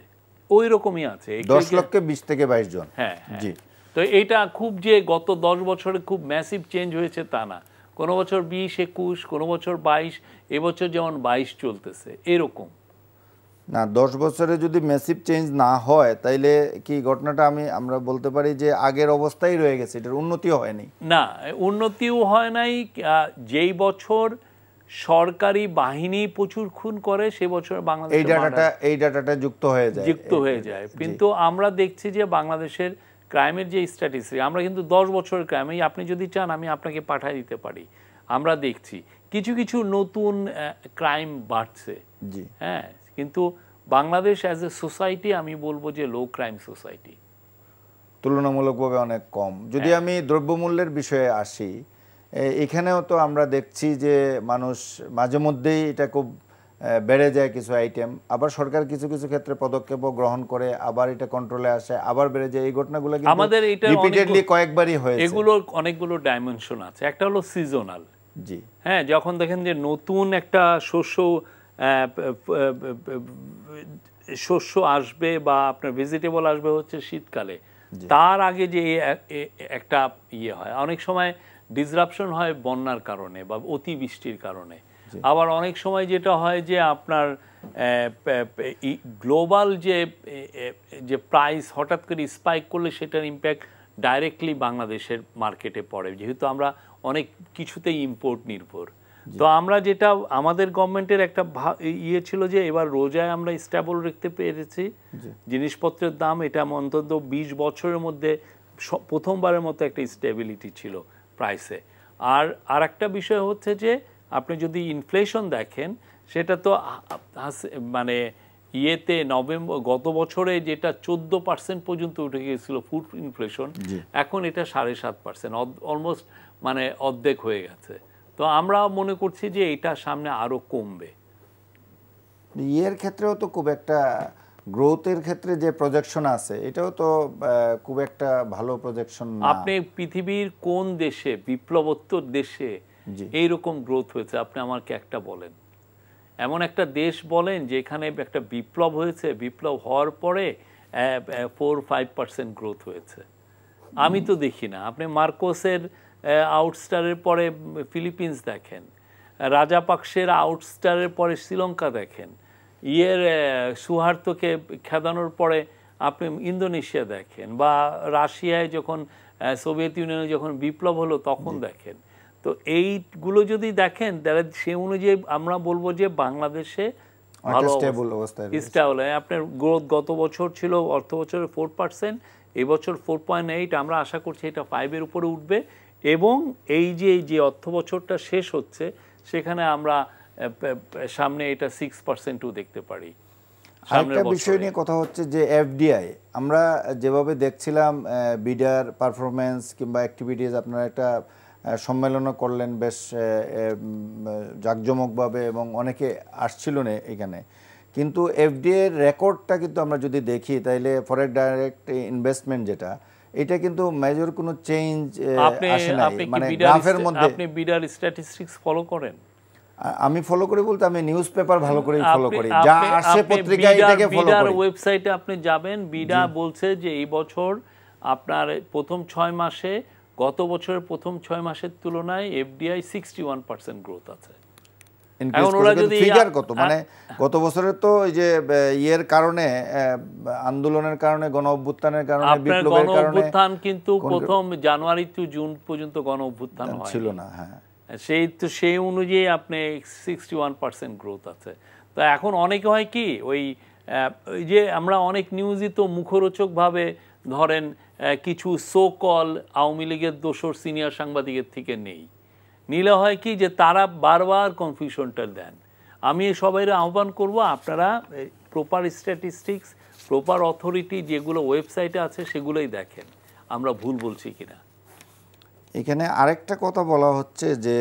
ওই রকমই আছে। 10 লক্ষে 20 থেকে 22 জন। হ্যাঁ, তো এইটা খুব যে গত 10 বছরে খুব ম্যাসিভ চেঞ্জ হয়েছে তা না, কোনো বছর 20, 21, কোনো বছর 22, এবছর যেমন 22 চলতেছে এরকম না। 10 বছরে যদি ম্যাসিভ চেঞ্জ না হয় তাইলে কি ঘটনাটা আমরা বলতে পারি যে আগের অবস্থায় রয়ে গেছে, এটার উন্নতিও হয়নি? না, উন্নতিও হয় নাই। যেই বছর সরকারি বাহিনী প্রচুর খুন করে সে বছর বাংলাদেশ এই ডাটাটা যুক্ত হয়ে যায়। কিন্তু আমরা দেখছি যে বাংলাদেশের ক্রাইমের যে স্ট্যাটিস্টিক্স, আমরা কিন্তু 10 বছরের ক্রাইম, আপনি যদি চান আমি আপনাকে পাঠিয়ে দিতে পারি, আমরা দেখছি কিছু কিছু নতুন ক্রাইম বাড়ছে। হ্যাঁ, কিন্তু বাংলাদেশ অ্যাজ এ সোসাইটি আমি বলবো যে লো ক্রাইম সোসাইটি, তুলনামূলকভাবে অনেক কম। যদি আমি দ্রব্যমূল্যের বিষয়ে আসি, এখানেও তো আমরা দেখছি যে মানুষ মাঝে মধ্যেই এটা খুব বেড়ে যায় কিছু আইটেম, আবার সরকার কিছু কিছু ক্ষেত্রে পদক্ষেপও গ্রহণ করে, আবার এটা কন্ট্রোলে আসে, আবার বেড়ে যায়। এই ঘটনাগুলো কিন্তু আমাদের এটা রিপিটেডলি কয়েকবারই হয়েছে। এগুলোর অনেকগুলো ডাইমেনশন আছে। একটা হলো সিজনাল, হ্যাঁ, যখন দেখেন যে নতুন একটা শস্য আসবে বা আপনার ভেজিটেবল আসবে হচ্ছে শীতকালে, তার আগে যে একটা হয়, অনেক সময় ডিসরাপশন হয় বন্যার কারণে বা অতিবৃষ্টির কারণে। আবার অনেক সময় যেটা হয় যে আপনার গ্লোবাল যে প্রাইস হঠাৎ করে স্পাইক করলে সেটার ইম্প্যাক্ট ডাইরেক্টলি বাংলাদেশের মার্কেটে পড়ে, যেহেতু আমরা অনেক কিছুতেই ইম্পোর্ট নির্ভর। তো আমরা যেটা আমাদের গভর্নমেন্টের একটা ছিল যে এবার রোজায় আমরা স্টেবল রাখতে পেরেছি জিনিসপত্রের দাম, এটা অন্তত 20 বছরের মধ্যে প্রথমবারের মতো একটা স্টেবিলিটি ছিল প্রাইসে। আর একটা বিষয় হচ্ছে যে আপনি যদি ইনফ্লেশন দেখেন, সেটা তো মানে নভেম্বর গত বছরে যেটা 14% পর্যন্ত উঠে গিয়েছিল ফুড ইনফ্লেশন, এখন এটা 7.5%, অলমোস্ট মানে অর্ধেক হয়ে গেছে। তো আমরা মনে করছি যে এটা সামনে আরো কমবে। এর ক্ষেত্রেও তো খুব একটা গ্রোথের ক্ষেত্রে যে প্রজেকশন আছে, এটাও তো খুব একটা ভালো প্রজেকশন না। আপনি পৃথিবীর কোন দেশে, বিপ্লবোত্তর দেশে এইরকম গ্রোথ হয়েছে। আপনি আমাকে একটা বলেন, এমন একটা দেশ বলেন যেখানে একটা বিপ্লব হয়েছে, বিপ্লব হওয়ার পরে 4-5% গ্রোথ হয়েছে। আমি তো দেখি না। আপনি মার্কোসের আউটস্টারের পরে ফিলিপিন্স দেখেন, রাজাপাকসের আউটস্টারের পরে শ্রীলঙ্কা দেখেন, সুহার্তোকে খেদানোর পরে আপনি ইন্দোনেশিয়া দেখেন, বা রাশিয়ায় যখন সোভিয়েত ইউনিয়নে যখন বিপ্লব হলো তখন দেখেন। তো এইগুলো যদি দেখেন তাহলে সে অনুযায়ী আমরা বলবো যে বাংলাদেশে ভালো স্টেবল। আপনার গ্রোথ গত বছর ছিল অর্থ বছরে 4%, এবছর 4.8, আমরা আশা করছি এটা 5-এর উপরে উঠবে। এবং এই যে অর্থ বছরটা শেষ হচ্ছে সেখানে আমরা সামনে এটা 6%ও দেখতে পারি। আরেকটা বিষয় নিয়ে কথা হচ্ছে যে এফডিআই আমরা যেভাবে দেখছিলাম, বিডার পারফরমেন্স কিংবা অ্যাক্টিভিটিস, আপনারা একটা সম্মেলনও করলেন বেশ জাঁকজমকভাবে এবং অনেকে আসছিল না এখানে, কিন্তু এফডিআই এর রেকর্ডটা কিন্তু আমরা যদি দেখি তাইলে ফরেন ডাইরেক্ট ইনভেস্টমেন্ট যেটা, এটা কিন্তু মেজর কোনো চেঞ্জ আসে না। মানে গ্রাফের মধ্যে আপনি বিডার স্ট্যাটিস্টিক্স ফলো করেন? আমি ফলো করি বলতে আমি নিউজ পেপার ভালো করে ফলো করি, যা আসে পত্রিকায় এটাকে ফলো করি। ওয়েবসাইটে আপনি যাবেন, বিডা বলছে যে এই বছর আপনার প্রথম 6 মাসে গত বছরের প্রথম 6 মাসের তুলনায় এফডিআই 61% গ্রোথ আছে। এখন ওরা যদি ফিগার কত, মানে গত বছরের তো এই যে ইয়ের কারণে, আন্দোলনের কারণে, গণ অভ্যুত্থানের কারণে, বিপ্লবের কারণে, গণ অভ্যুত্থান কিন্তু প্রথম জানুয়ারি টু জুন পর্যন্ত গণ অভ্যুত্থান ছিল না। হ্যাঁ, সেই অনুযায়ী আপনি 61% গ্রোথ আছে। তো এখন অনেকে হয় কি ওই যে আমরা অনেক নিউজই তো মুখরোচকভাবে ধরেন কিছু সো কল আওয়ামী লীগের দোসর সিনিয়র সাংবাদিকের থেকে নিলে হয় কি যে তারা বারবার কনফিউশনটা দেন। আমি সবাইকে আহ্বান করব, আপনারা প্রপার স্ট্যাটিস্টিক্স, প্রপার অথরিটি যেগুলো ওয়েবসাইটে আছে সেগুলোই দেখেন, আমরা ভুল বলছি কিনা। এখানে আরেকটা কথা বলা হচ্ছে যে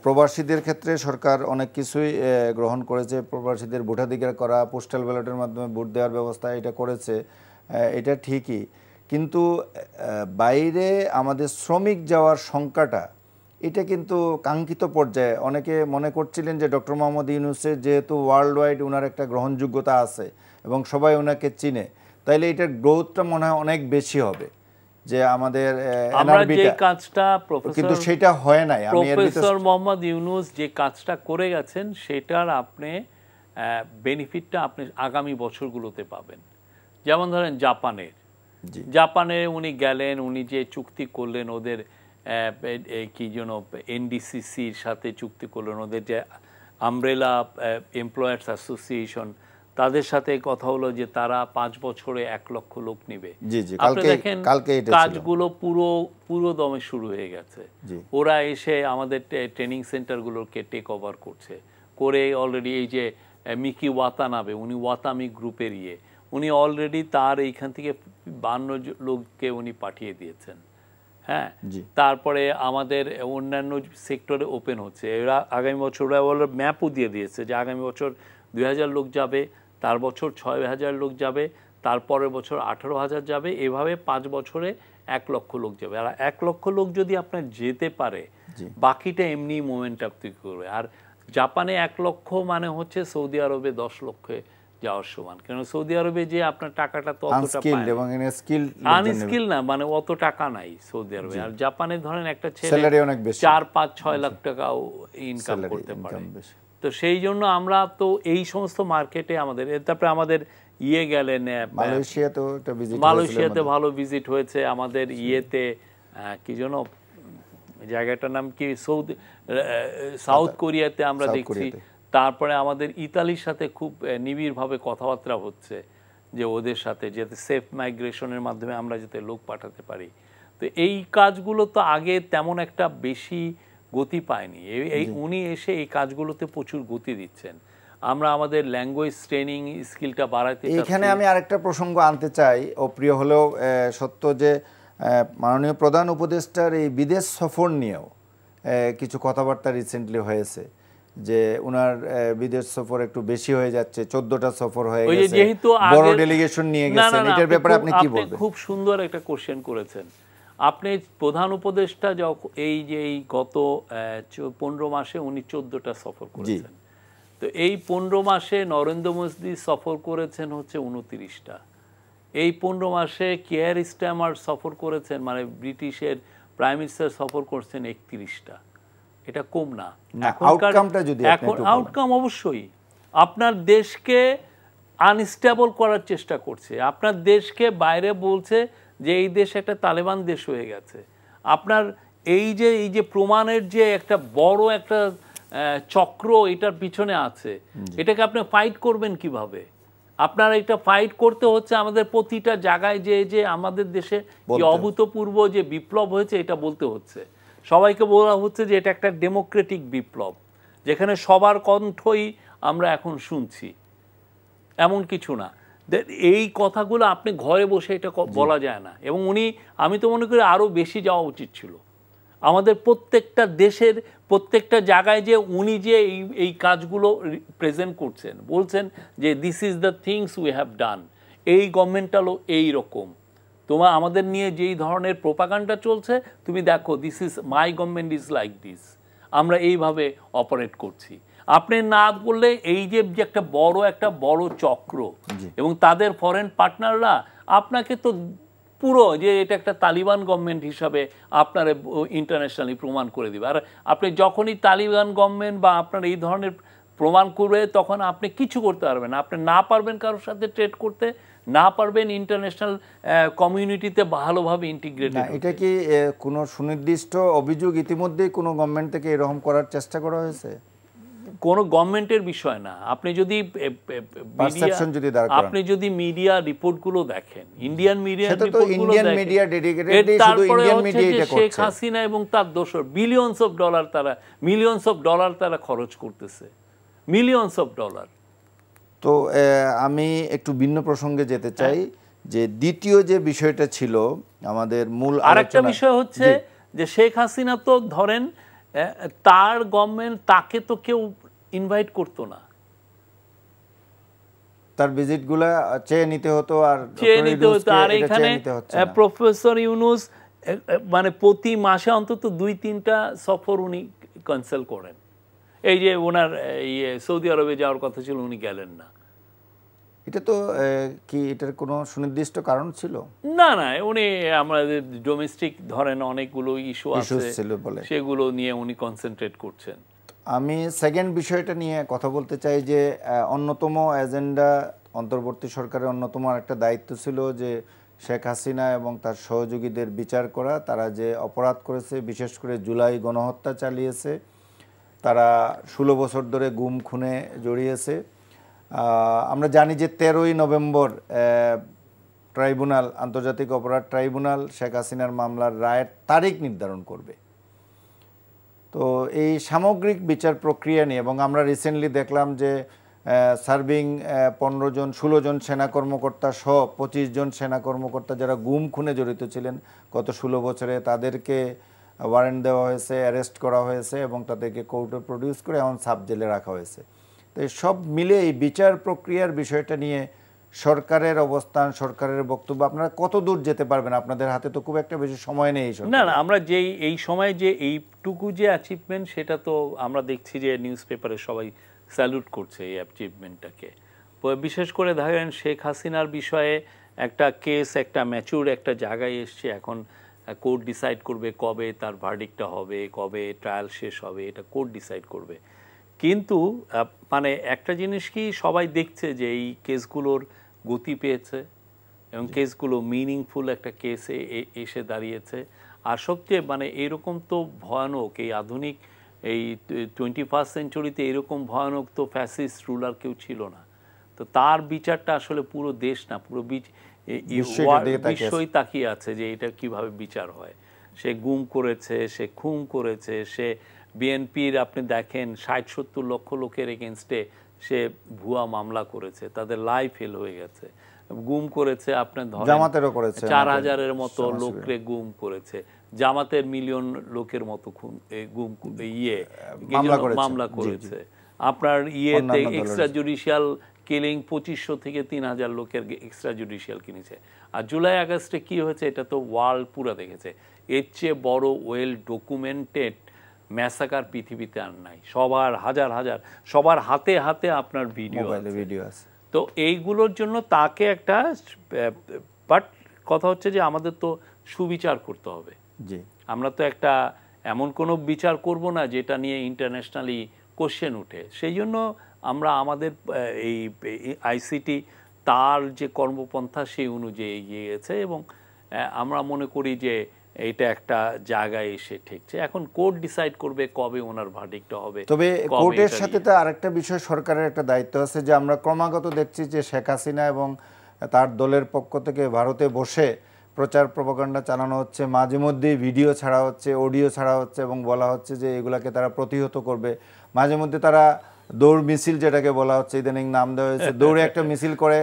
প্রবাসীদের ক্ষেত্রে সরকার অনেক কিছুই গ্রহণ করেছে। প্রবাসীদের ভোটাধিকার করা, পোস্টাল ব্যালটের মাধ্যমে ভোট দেওয়ার ব্যবস্থা এটা করেছে, এটা ঠিকই, কিন্তু বাইরে আমাদের শ্রমিক যাওয়ার সংখ্যাটা এটা কিন্তু কাঙ্ক্ষিত পর্যায়ে। অনেকে মনে করছিলেন যে ডক্টর মোহাম্মদ ইউনূসের যেহেতু ওয়ার্ল্ড ওয়াইড ওনার একটা গ্রহণযোগ্যতা আছে এবং সবাই ওনাকে চিনে, তাইলে এটার গ্রোথটা মনে হয় অনেক বেশি হবে, যে আমাদের কাজটা কিন্তু সেটা হয় নাই। প্রফেসর মোহাম্মদ ইউনূস যে কাজটা করে গেছেন সেটার আপনি বেনিফিটটা আপনি আগামী বছরগুলোতে পাবেন। যেমন ধরেন জাপানে উনি গেলেন, উনি যে চুক্তি করলেন ওদের কি যেন এনডিসিসির সাথে চুক্তি করলেন, ওদের যে আমব্রেলা এমপ্লয়ার্স অ্যাসোসিয়েশন, তাদের সাথে কথা হলো যে তারা 5 বছরে 1 লক্ষ লোক নিবে। আপনি দেখেন কাজগুলো পুরো দমে শুরু হয়ে গেছে। ওরা এসে আমাদের ট্রেনিং সেন্টারগুলোকে টেক ওভার করে অলরেডি এই যে মিকি ওয়াতানাবে, উনি ওয়াতামি গ্রুপের উনি অলরেডি তার এইখান থেকে 52 লোককে উনি পাঠিয়ে দিয়েছেন। হ্যাঁ, তারপরে আমাদের অন্যান্য সেক্টরে ওপেন হচ্ছে। এরা আগামী বছর ওরা ম্যাপও দিয়ে দিয়েছে যে আগামী বছর 2000 লোক যাবে, তার বছর 6000 লোক যাবে, তারপরের বছর 18,000 যাবে, এভাবে 5 বছরে 1 লক্ষ লোক যাবে। আর 1 লক্ষ লোক যদি আপনার যেতে পারে, বাকিটা এমনি মোমেন্টাম তৈরি করবে। আর জাপানে 1 লক্ষ মানে হচ্ছে সৌদি আরবে 10 লক্ষে যাওয়ার সমান। কারণ সৌদি আরবে যে আপনার টাকাটা তো অতটা আনস্কিল না, মানে অত টাকা নাই সৌদি আরবে। আর জাপানে ধরেন একটা ছেলে 4-5-6 লাখ টাকাও ইনকাম করতে পারে। তো সেই জন্য আমরা তো এই সমস্ত মার্কেটে আমাদের, তারপরে আমাদের গেলেন মালয়েশিয়াতে ভালো ভিজিট হয়েছে আমাদের, কি যেন জায়গাটার নাম কি, সাউথ কোরিয়াতে আমরা দেখছি। তারপরে আমাদের ইতালির সাথে খুব নিবিড়ভাবে কথাবার্তা হচ্ছে যে ওদের সাথে যাতে সেফ মাইগ্রেশনের মাধ্যমে আমরা যাতে লোক পাঠাতে পারি। তো এই কাজগুলো তো আগে তেমন একটা বেশি গতি পায়নি, উনি এসে এই কাজগুলোতে প্রচুর গতি দিচ্ছেন। আমরা আমাদের ল্যাঙ্গুয়েজ ট্রেনিং স্কিলটা বাড়াতে। এখানে আমি আরেকটা প্রসঙ্গ আনতে চাই, অপ্রিয় হলেও সত্য, যে মাননীয় প্রধান উপদেষ্টার এই বিদেশ সফর নিয়েও কিছু কথাবার্তা রিসেন্টলি হয়েছে, যে ওনার বিদেশ সফর একটু বেশি হয়ে যাচ্ছে, 14টা সফর হয়ে গেছে, বড় ডেলিগেশন নিয়ে গেছেন। এটার ব্যাপারে আপনি কি বলবেন? খুব সুন্দর একটা কোশ্চেন করেছেন। আপনি প্রধান উপদেষ্টা এই যে এই গত 15 মাসে উনি 14টা সফর করেছেন, তো এই 15 মাসে নরেন্দ্র মোদী সফর করেছেন হচ্ছে 29টা। এই 15 মাসে কেয়ার স্টামার সফর করেছেন, মানে ব্রিটিশের প্রাইম মিনিস্টার সফর করছেন 31টা। এটা কম না। এখন আউটকাম অবশ্যই আপনার দেশকে আনস্টেবল করার চেষ্টা করছে, আপনার দেশকে বাইরে বলছে যে এই দেশ একটা তালেবান দেশ হয়ে গেছে। আপনার এই যে প্রমাণের যে একটা বড় একটা চক্র এটার পিছনে আছে, এটাকে আপনি ফাইট করবেন কিভাবে? আপনার এটা ফাইট করতে হচ্ছে আমাদের প্রতিটা জায়গায় যে আমাদের দেশে কি অভূতপূর্ব যে বিপ্লব হয়েছে এটা বলতে হচ্ছে, সবাইকে বলা হচ্ছে যে এটা একটা ডেমোক্রেটিক বিপ্লব, যেখানে সবার কণ্ঠই আমরা এখন শুনছি। এমন কিছু না, এই কথাগুলো আপনি ঘরে বসে এটা বলা যায় না। এবং আমি তো মনে করি আরও বেশি যাওয়া উচিত ছিল। আমাদের প্রত্যেকটা দেশের প্রত্যেকটা জায়গায় যে উনি যে এই কাজগুলো প্রেজেন্ট করছেন, বলছেন যে this is the things we have done, এই গভর্নমেন্টটা হলো এইরকম, আমাদের নিয়ে যেই ধরনের প্রোপাগান্ডা চলছে তুমি দেখো, this is my government is like this, আমরা এইভাবে অপারেট করছি। আপনি না বললে এই যে একটা বড় চক্র এবং তাদের ফরেন পার্টনাররা আপনাকে তো পুরো যে এটা একটা তালিবান গভর্নমেন্ট হিসাবে আপনার ইন্টারন্যাশনালি প্রমাণ করে দিবে। আর আপনি যখনই তালিবান গভর্নমেন্ট বা আপনার এই ধরনের প্রমাণ করবে, তখন আপনি কিছু করতে পারবেন না। আপনি না পারবেন কারোর সাথে ট্রেড করতে, না পারবেন ইন্টারন্যাশনাল কমিউনিটিতে ভালোভাবে ইন্টিগ্রেট। এটা কি কোনো সুনির্দিষ্ট অভিযোগ ইতিমধ্যেই কোনো গভর্নমেন্ট থেকে এরকম করার চেষ্টা করা হয়েছে? কোনো গভর্নমেন্টের বিষয় না। আপনি যদি মিডিয়া রিপোর্টগুলো দেখেন, ইন্ডিয়ান মিডিয়া রিপোর্টগুলো দেখেন, তারপরে শেখ হাসিনা এবং তার দোসর মিলিয়নস অফ ডলার তারা খরচ করতেছে, মিলিয়নস অফ ডলার। তো আমি একটু ভিন্ন প্রসঙ্গে যেতে চাই, যে দ্বিতীয় যে বিষয়টা ছিল আমাদের মূল আরেকটা বিষয় হচ্ছে যে শেখ হাসিনা তো ধরেন তার গভর্নমেন্ট, তাকে তো কেউ ইনভাইট করতো না, তার ভিজিটগুলো চেয়ে নিতে হতো। আর এখানে প্রফেসর ইউনূস মানে প্রতি মাসে অন্তত 2-3টা সফর উনি ক্যান্সেল করেন। এই যে ওনার সৌদি আরবে যাওয়ার কথা ছিল, উনি গেলেন না। এটা তো কি এটার কোনো সুনির্দিষ্ট কারণ ছিল? না, উনি আমাদের ডোমেস্টিক ধরেন অনেকগুলো ইস্যু আছে, সেগুলো নিয়ে উনি কনসেন্ট্রেট করছেন। আমি সেকেন্ড বিষয়টা নিয়ে কথা বলতে চাই, যে অন্যতম এজেন্ডা অন্তর্বর্তী সরকারের অন্যতম একটা দায়িত্ব ছিল যে শেখ হাসিনা এবং তার সহযোগীদের বিচার করা। তারা যে অপরাধ করেছে, বিশেষ করে জুলাই গণহত্যা চালিয়েছে, তারা 16 বছর ধরে গুম খুনে জড়িয়েছে। আমরা জানি যে 13ই নভেম্বর ট্রাইব্যুনাল, আন্তর্জাতিক অপরাধ ট্রাইব্যুনাল শেখ হাসিনার মামলার রায়ের তারিখ নির্ধারণ করবে। তো এই সামগ্রিক বিচার প্রক্রিয়া নিয়ে, এবং আমরা রিসেন্টলি দেখলাম যে সার্ভিং 16 জন সেনা কর্মকর্তা সহ 25 জন সেনা কর্মকর্তা যারা গুম খুনে জড়িত ছিলেন গত 16 বছরে, তাদেরকে ওয়ারেন্ট দেওয়া হয়েছে, অ্যারেস্ট করা হয়েছে এবং তাদেরকে কোর্টে প্রডিউস করে এমন সাব জেলে রাখা হয়েছে। তো সব মিলে এই বিচার প্রক্রিয়ার বিষয়টা নিয়ে সরকারের অবস্থান, সরকারের বক্তব্য, আপনারা কত দূর যেতে পারবেন? আপনাদের হাতে তো খুব একটা বেশি সময় নেই। না, আমরা এই সময় যে এইটুকু যে অ্যাচিভমেন্ট, সেটা তো আমরা দেখছি যে নিউজ পেপারে সবাই স্যালুট করছে এই অ্যাচিভমেন্টটাকে। বিশেষ করে ধরেন শেখ হাসিনার বিষয়ে একটা কেস, একটা ম্যাচুর একটা জায়গায় এসছে। এখন কোর্ট ডিসাইড করবে কবে তার ভার্ডিক্টটা হবে, কবে ট্রায়াল শেষ হবে, এটা কোর্ট ডিসাইড করবে। কিন্তু মানে একটা জিনিস কি সবাই দেখছে যে এই কেসগুলোর গতি পেয়েছে এবং কেসগুলো মিনিংফুল একটা কেসে এসে দাঁড়িয়েছে। আর সবচেয়ে মানে এরকম তো ভয়ানক, এই আধুনিক এই 21st সেঞ্চুরিতে এরকম ভয়ানক তো ফ্যাসিস্ট রুলার কেউ ছিল না। তো তার বিচারটা আসলে পুরো দেশ না, পুরো বিশ্বই তাকিয়ে আছে যে এটা কিভাবে বিচার হয়। সে গুম করেছে, সে খুন করেছে, সে বিএনপির আপনি দেখেন 60-70 লক্ষ লোকের এগেনস্টে সে ভুয়া মামলা করেছে, তাদের লাইফ ফেল হয়ে গেছে। গুম করেছে আপনার ধরেন 4000-এর মতো লোকরে গুম করেছে, জামাতের মিলিয়ন লোকের মতো গুম মামলা করেছে। আপনার ইয়েতে এক্সট্রা জুডিশিয়াল কিলিং 2500 থেকে 3000 লোকের এক্সট্রা জুডিশিয়াল কিনেছে। আর জুলাই আগস্টে কি হয়েছে এটা তো ওয়ার্ল্ড পুরো দেখেছে। এর চেয়ে বড় ওয়েল ডকুমেন্টেড ম্যাসাকার পৃথিবীতে আর নাই। সবার হাজার হাজার সবার হাতে হাতে আপনার ভিডিও আছে। তো এইগুলোর জন্য তাকে একটা বাট কথা হচ্ছে যে আমাদের তো সুবিচার করতে হবে। জি, আমরা তো একটা এমন কোনো বিচার করব না যেটা নিয়ে ইন্টারন্যাশনালি কোশ্চেন উঠে। সেই জন্য আমরা আমাদের এই আইসিটি তার যে কর্মপন্থা সেই অনুযায়ী এগিয়ে গেছে এবং আমরা মনে করি যে এটা একটা জায়গায় এসে ঠেকছে। এখন কোর্ট ডিসাইড করবে কবে ওনার ভার্ডিক্টটা হবে। তবে কোর্টের সাথে তো আরেকটা বিষয় সরকারের একটা দায়িত্ব আছে যে আমরা ক্রমাগত দেখছি যে শেখ হাসিনা এবং তার দলের পক্ষ থেকে ভারতে বসে প্রচার প্রপাগান্ডা চালানো হচ্ছে, মাঝে মধ্যেই ভিডিও ছাড়া হচ্ছে, অডিও ছাড়া হচ্ছে এবং বলা হচ্ছে যে এগুলাকে তারা প্রতিহত করবে। মাঝে মধ্যে তারা দৌড় মিছিল যেটাকে বলা হচ্ছে, ইদানিং নাম দেওয়া হয়েছে, দৌড়ে একটা মিছিল করে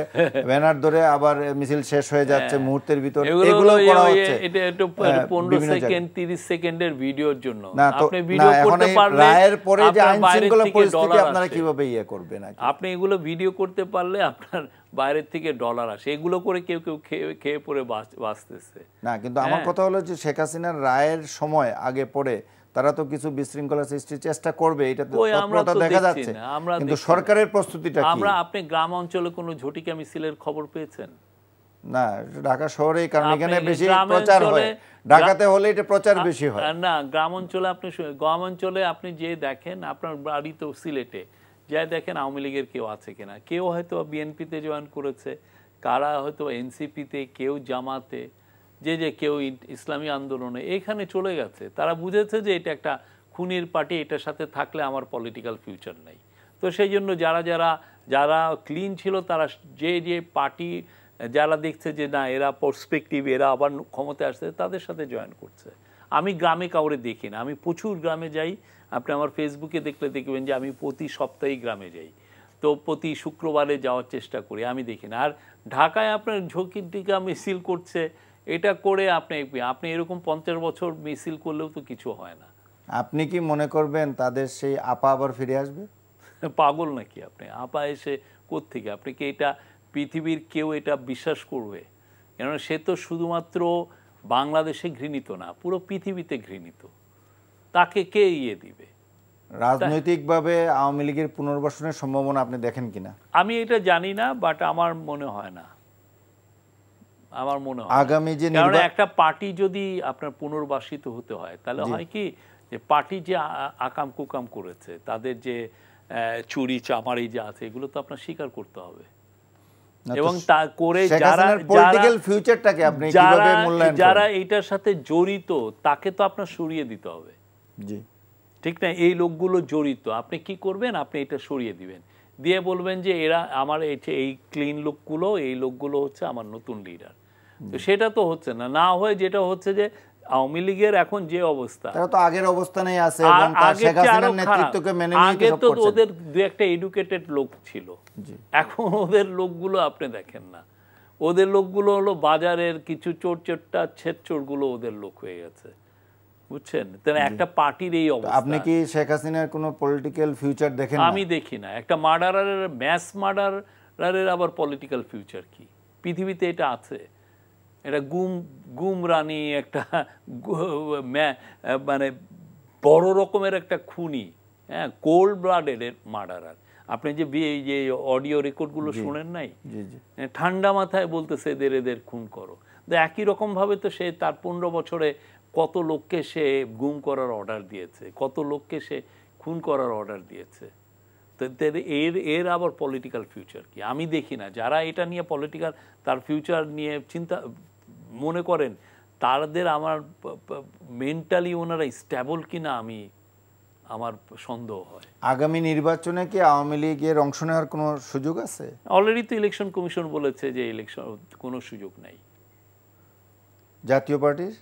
ব্যানার ধরে আবার মিছিল শেষ হয়ে যাচ্ছে মুহূর্তের ভিতর, এগুলো করা হচ্ছে। এটা একটু 15 সেকেন্ড 30 সেকেন্ডের ভিডিওর জন্য আপনি ভিডিও করতে পারলে রায়ের পরে যে আইন শৃঙ্খলা পরিস্থিতি আপনারা কিভাবে করবেন, আপনি এগুলো ভিডিও করতে পারলে আপনার বাইরের থেকে ডলার আসে। এগুলো করে কেউ কেউ খেয়ে পরে বাঁচতেছে না। কিন্তু আমার কথা হলো যে শেখ হাসিনার রায়ের সময় আগে পরে তারা তো কিছু বিশৃঙ্খলা সৃষ্টির চেষ্টা করবে, এটা তো তৎপরতা দেখা যাচ্ছে, কিন্তু সরকারের প্রস্তুতিটা কি? আপনি গ্রাম অঞ্চলে কোনো ঝটিকা মিছিলের খবর পেয়েছেন? না, ঢাকা শহরেই, কারণ এখানে বেশি প্রচার হয়, ঢাকাতে হলে এটা প্রচার বেশি হয় না। গ্রাম অঞ্চলে আপনি যে দেখেন, আপনার বাড়ি তো সিলেটে, যাই দেখেন আওয়ামী লীগের কেউ আছে কিনা। কেউ হয়তো বিএনপিতে জয়েন করেছে, কারা হয়তো এনসিপিতে, কেউ জামাতে, যে কেউ ইসলামী আন্দোলনে, এখানে চলে গেছে। তারা বুঝেছে যে এটা একটা খুনির পার্টি, এটার সাথে থাকলে আমার পলিটিক্যাল ফিউচার নেই। তো সেই জন্য যারা ক্লিন ছিল তারা যে পার্টি যারা দেখছে যে না এরা পার্সপেক্টিভ, এরা আবার ক্ষমতায় আসছে, তাদের সাথে জয়েন করছে। আমি গ্রামে কাউরে দেখি না। আমি প্রচুর গ্রামে যাই, আপনি আমার ফেসবুকে দেখলে দেখবেন যে আমি প্রতি সপ্তাহে গ্রামে যাই। তো প্রতি শুক্রবারে যাওয়ার চেষ্টা করি, আমি দেখি না। আর ঢাকায় আপনার ঝুঁকির টিকা মিছিল করছে, এটা করে আপনি এরকম 50 বছর মিছিল করলেও তো কিছু হয় না। আপনি কি মনে করবেন তাদের সেই আপা আবার ফিরে আসবে? পাগল নাকি আপনি? আপা এসে কোত্থেকে? আপনি কি এটা পৃথিবীর কেউ এটা বিশ্বাস করবে? কেননা সে তো শুধুমাত্র বাংলাদেশে ঘৃণিত না, পুরো পৃথিবীতে ঘৃণিত। তাকে কে দিবে? রাজনৈতিকভাবে আওয়ামী লীগের পুনর্বাসনের সম্ভাবনা আপনি দেখেন কিনা? আমি এটা জানি না, বাট আমার মনে হয় না। আগামী যে একটা পার্টি যদি আপনার পুনর্বাসিত হতে হয়, তাহলে হয় কি যে পার্টি যে আকাম কুকাম করেছে, তাদের যে চুরি চামারি যা আছে, এগুলো তো আপনার স্বীকার করতে হবে। এবং তা করে যারা এইটার সাথে জড়িত তাকে তো আপনার সরিয়ে দিতে হবে, ঠিক না? এই লোকগুলো জড়িত, আপনি কি করবেন? আপনি এটা সরিয়ে দিবেন, দিয়ে বলবেন যে এরা আমার এই ক্লিন লোকগুলো হচ্ছে আমার নতুন লিডার। তো সেটা তো হচ্ছে না। না হয়ে যেটা হচ্ছে যে আওয়ামী লীগের এখন যে অবস্থা, তারা তো আগের অবস্থানেই আছে এবং তার শেখ হাসিনার নেতৃত্বকে মেনে নিয়ে আগে তো ওদের দুই একটা এডুকেটেড লোক ছিল, এখন ওদের লোকগুলো আপনি দেখেন না। ওদের লোকগুলো হলো বাজারের কিছু চোরচোরটা ছেদচোরগুলো ওদের লোক হয়ে গেছে, বুঝছেন? তাহলে একটা পার্টির এই অবস্থা। আপনি কি শেখ হাসিনার কোনো পলিটিক্যাল ফিউচার দেখেন? আমি দেখি না। একটা মার্ডারারের, ম্যাস মার্ডারারের আবার পলিটিক্যাল ফিউচার কি? পৃথিবীতে এটা আছে? এটা গুম রানী, একটা মানে বড় রকমের একটা খুনি, হ্যাঁ, কোল্ড ব্লাডেড মার্ডারার। আপনি যে অডিও রেকর্ডগুলো শুনেন নাই? ঠান্ডা মাথায় বলতেছে এদের খুন করো। তো একই রকমভাবে তো সে তার 15 বছরে কত লোককে সে গুম করার অর্ডার দিয়েছে, কত লোককে সে খুন করার অর্ডার দিয়েছে। তো এর আবার পলিটিক্যাল ফিউচার কি? আমি দেখি না। যারা এটা নিয়ে পলিটিক্যাল, তার ফিউচার নিয়ে চিন্তা মনে করেন, তাদের আমার মেন্টালি ওনারা স্ট্যাবল কিনা আমার সন্দেহ হয়। আগামী নির্বাচনে কি আওয়ামী লীগের অংশ নেওয়ার কোনো সুযোগ আছে? অলরেডি তো ইলেকশন কমিশন বলেছে যে ইলেকশন কোনো সুযোগ নাই। জাতীয় পার্টির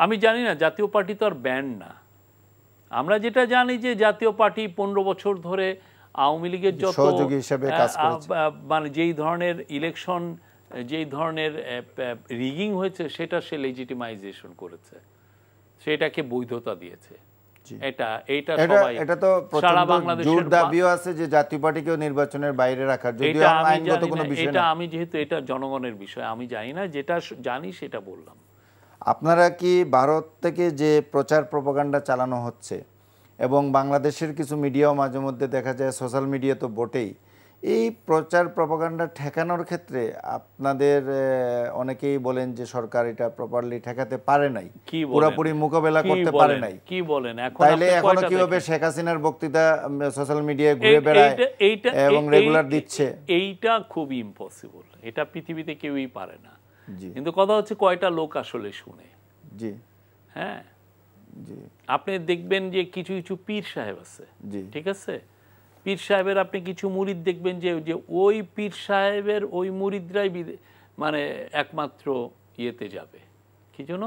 আমি জানি না, জাতীয় পার্টি তো আর ব্যান্ড না। আমরা যেটা জানি যে জাতীয় পার্টি 15 বছর ধরে আওয়ামী লীগের যত সহযোগী হিসেবে কাজ করেছে, মানে যেই ধরনের ইলেকশন, যেই ধরনের রিগিং হয়েছে, সেটা সে লেজিটিমাইজেশন করেছে, সেটাকে বৈধতা দিয়েছে। এইটা সবাই এটা তো সারা প্রচন্ড বাংলাদেশের জোর দাবিও আছে যে জাতীয় পার্টিকেও নির্বাচনের বাইরে রাখার, যদিও আইনগত কোনো বিষয় এটা না। আমি যেহেতু এটা জনগণের বিষয়, আমি জানি না, যেটা জানি সেটা বললাম। আপনারা কি ভারত থেকে যে প্রচার প্রপাগান্ডা চালানো হচ্ছে এবং বাংলাদেশের কিছু মিডিয়াও মাঝে মধ্যে দেখা যায়, সোশ্যাল মিডিয়া তো বটেই, এই প্রচার প্রপাগান্ডা ঠেকানোর ক্ষেত্রে আপনাদের অনেকেই বলেন যে সরকার এটা প্রপারলি ঠেকাতে পারে নাই, পুরোপুরি মোকাবেলা করতে পারে নাই। কি বলেন? এখন তাইলে এখনো কিভাবে শেখ হাসিনার বক্তৃতা সোশ্যাল মিডিয়ায় ঘুরে বেড়ায় এবং রেগুলার দিচ্ছে? এইটা খুবই ইম্পসিবল, এটা পৃথিবীতে কেউই পারে না। কিন্তু কথা হচ্ছে কয়টা লোক আসলে শুনে। জি হ্যাঁ, আপনি দেখবেন যে কিছু কিছু পীর সাহেব আছে, ঠিক আছে, পীর সাহেবের আপনি কিছু মুরিদ দেখবেন যে ওই পীর সাহেবের ওই মুরিদরাই মানে একমাত্র ইয়েতে যাবে, কি জন্য,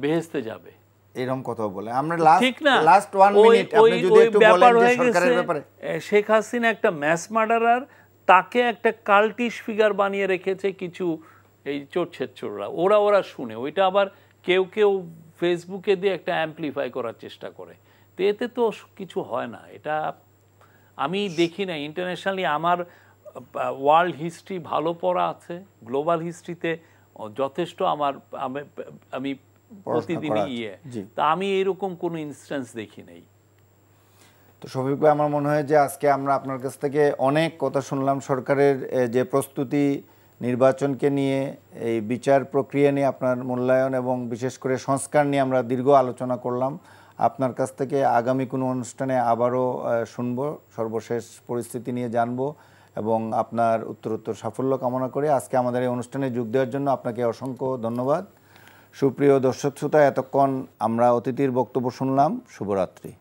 বেহেশতে যাবে, এরকম কথা বলে। আমরা ঠিক না? লাস্ট 1 মিনিট আপনি যদি একটু বলেন যে সরকারের ব্যাপারে। শেখ হাসিনা একটা ম্যাস মার্ডারার, তাকে একটা কাল্টিশ ফিগার বানিয়ে রেখেছে কিছু এই চোররা, ওরা শুনে ওইটা আবার কেউ কেউ ফেসবুকে দিয়ে একটা অ্যাম্পলিফাই করার চেষ্টা করে, তো এতে তো কিছু হয় না। এটা আমি দেখি না ইন্টারন্যাশনালি, আমার ওয়ার্ল্ড হিস্ট্রি ভালো পড়া আছে, গ্লোবাল হিস্ট্রিতে যথেষ্ট আমি প্রতিদিনই তা আমি এরকম কোনো ইনস্ট্যান্স দেখি নাই। তো শফিক ভাই, আমার মনে হয় যে আজকে আমরা আপনার কাছ থেকে অনেক কথা শুনলাম, সরকারের যে প্রস্তুতি, নির্বাচনকে নিয়ে, এই বিচার প্রক্রিয়া নিয়ে আপনার মূল্যায়ন এবং বিশেষ করে সংস্কার নিয়ে আমরা দীর্ঘ আলোচনা করলাম। আপনার কাছ থেকে আগামী কোনো অনুষ্ঠানে আবারও শুনবো, সর্বশেষ পরিস্থিতি নিয়ে জানবো এবং আপনার উত্তরোত্তর সাফল্য কামনা করে আজকে আমাদের এই অনুষ্ঠানে যোগ দেওয়ার জন্য আপনাকে অসংখ্য ধন্যবাদ। সুপ্রিয় দর্শক শ্রোতা, এতক্ষণ আমরা অতিথির বক্তব্য শুনলাম। শুভরাত্রি।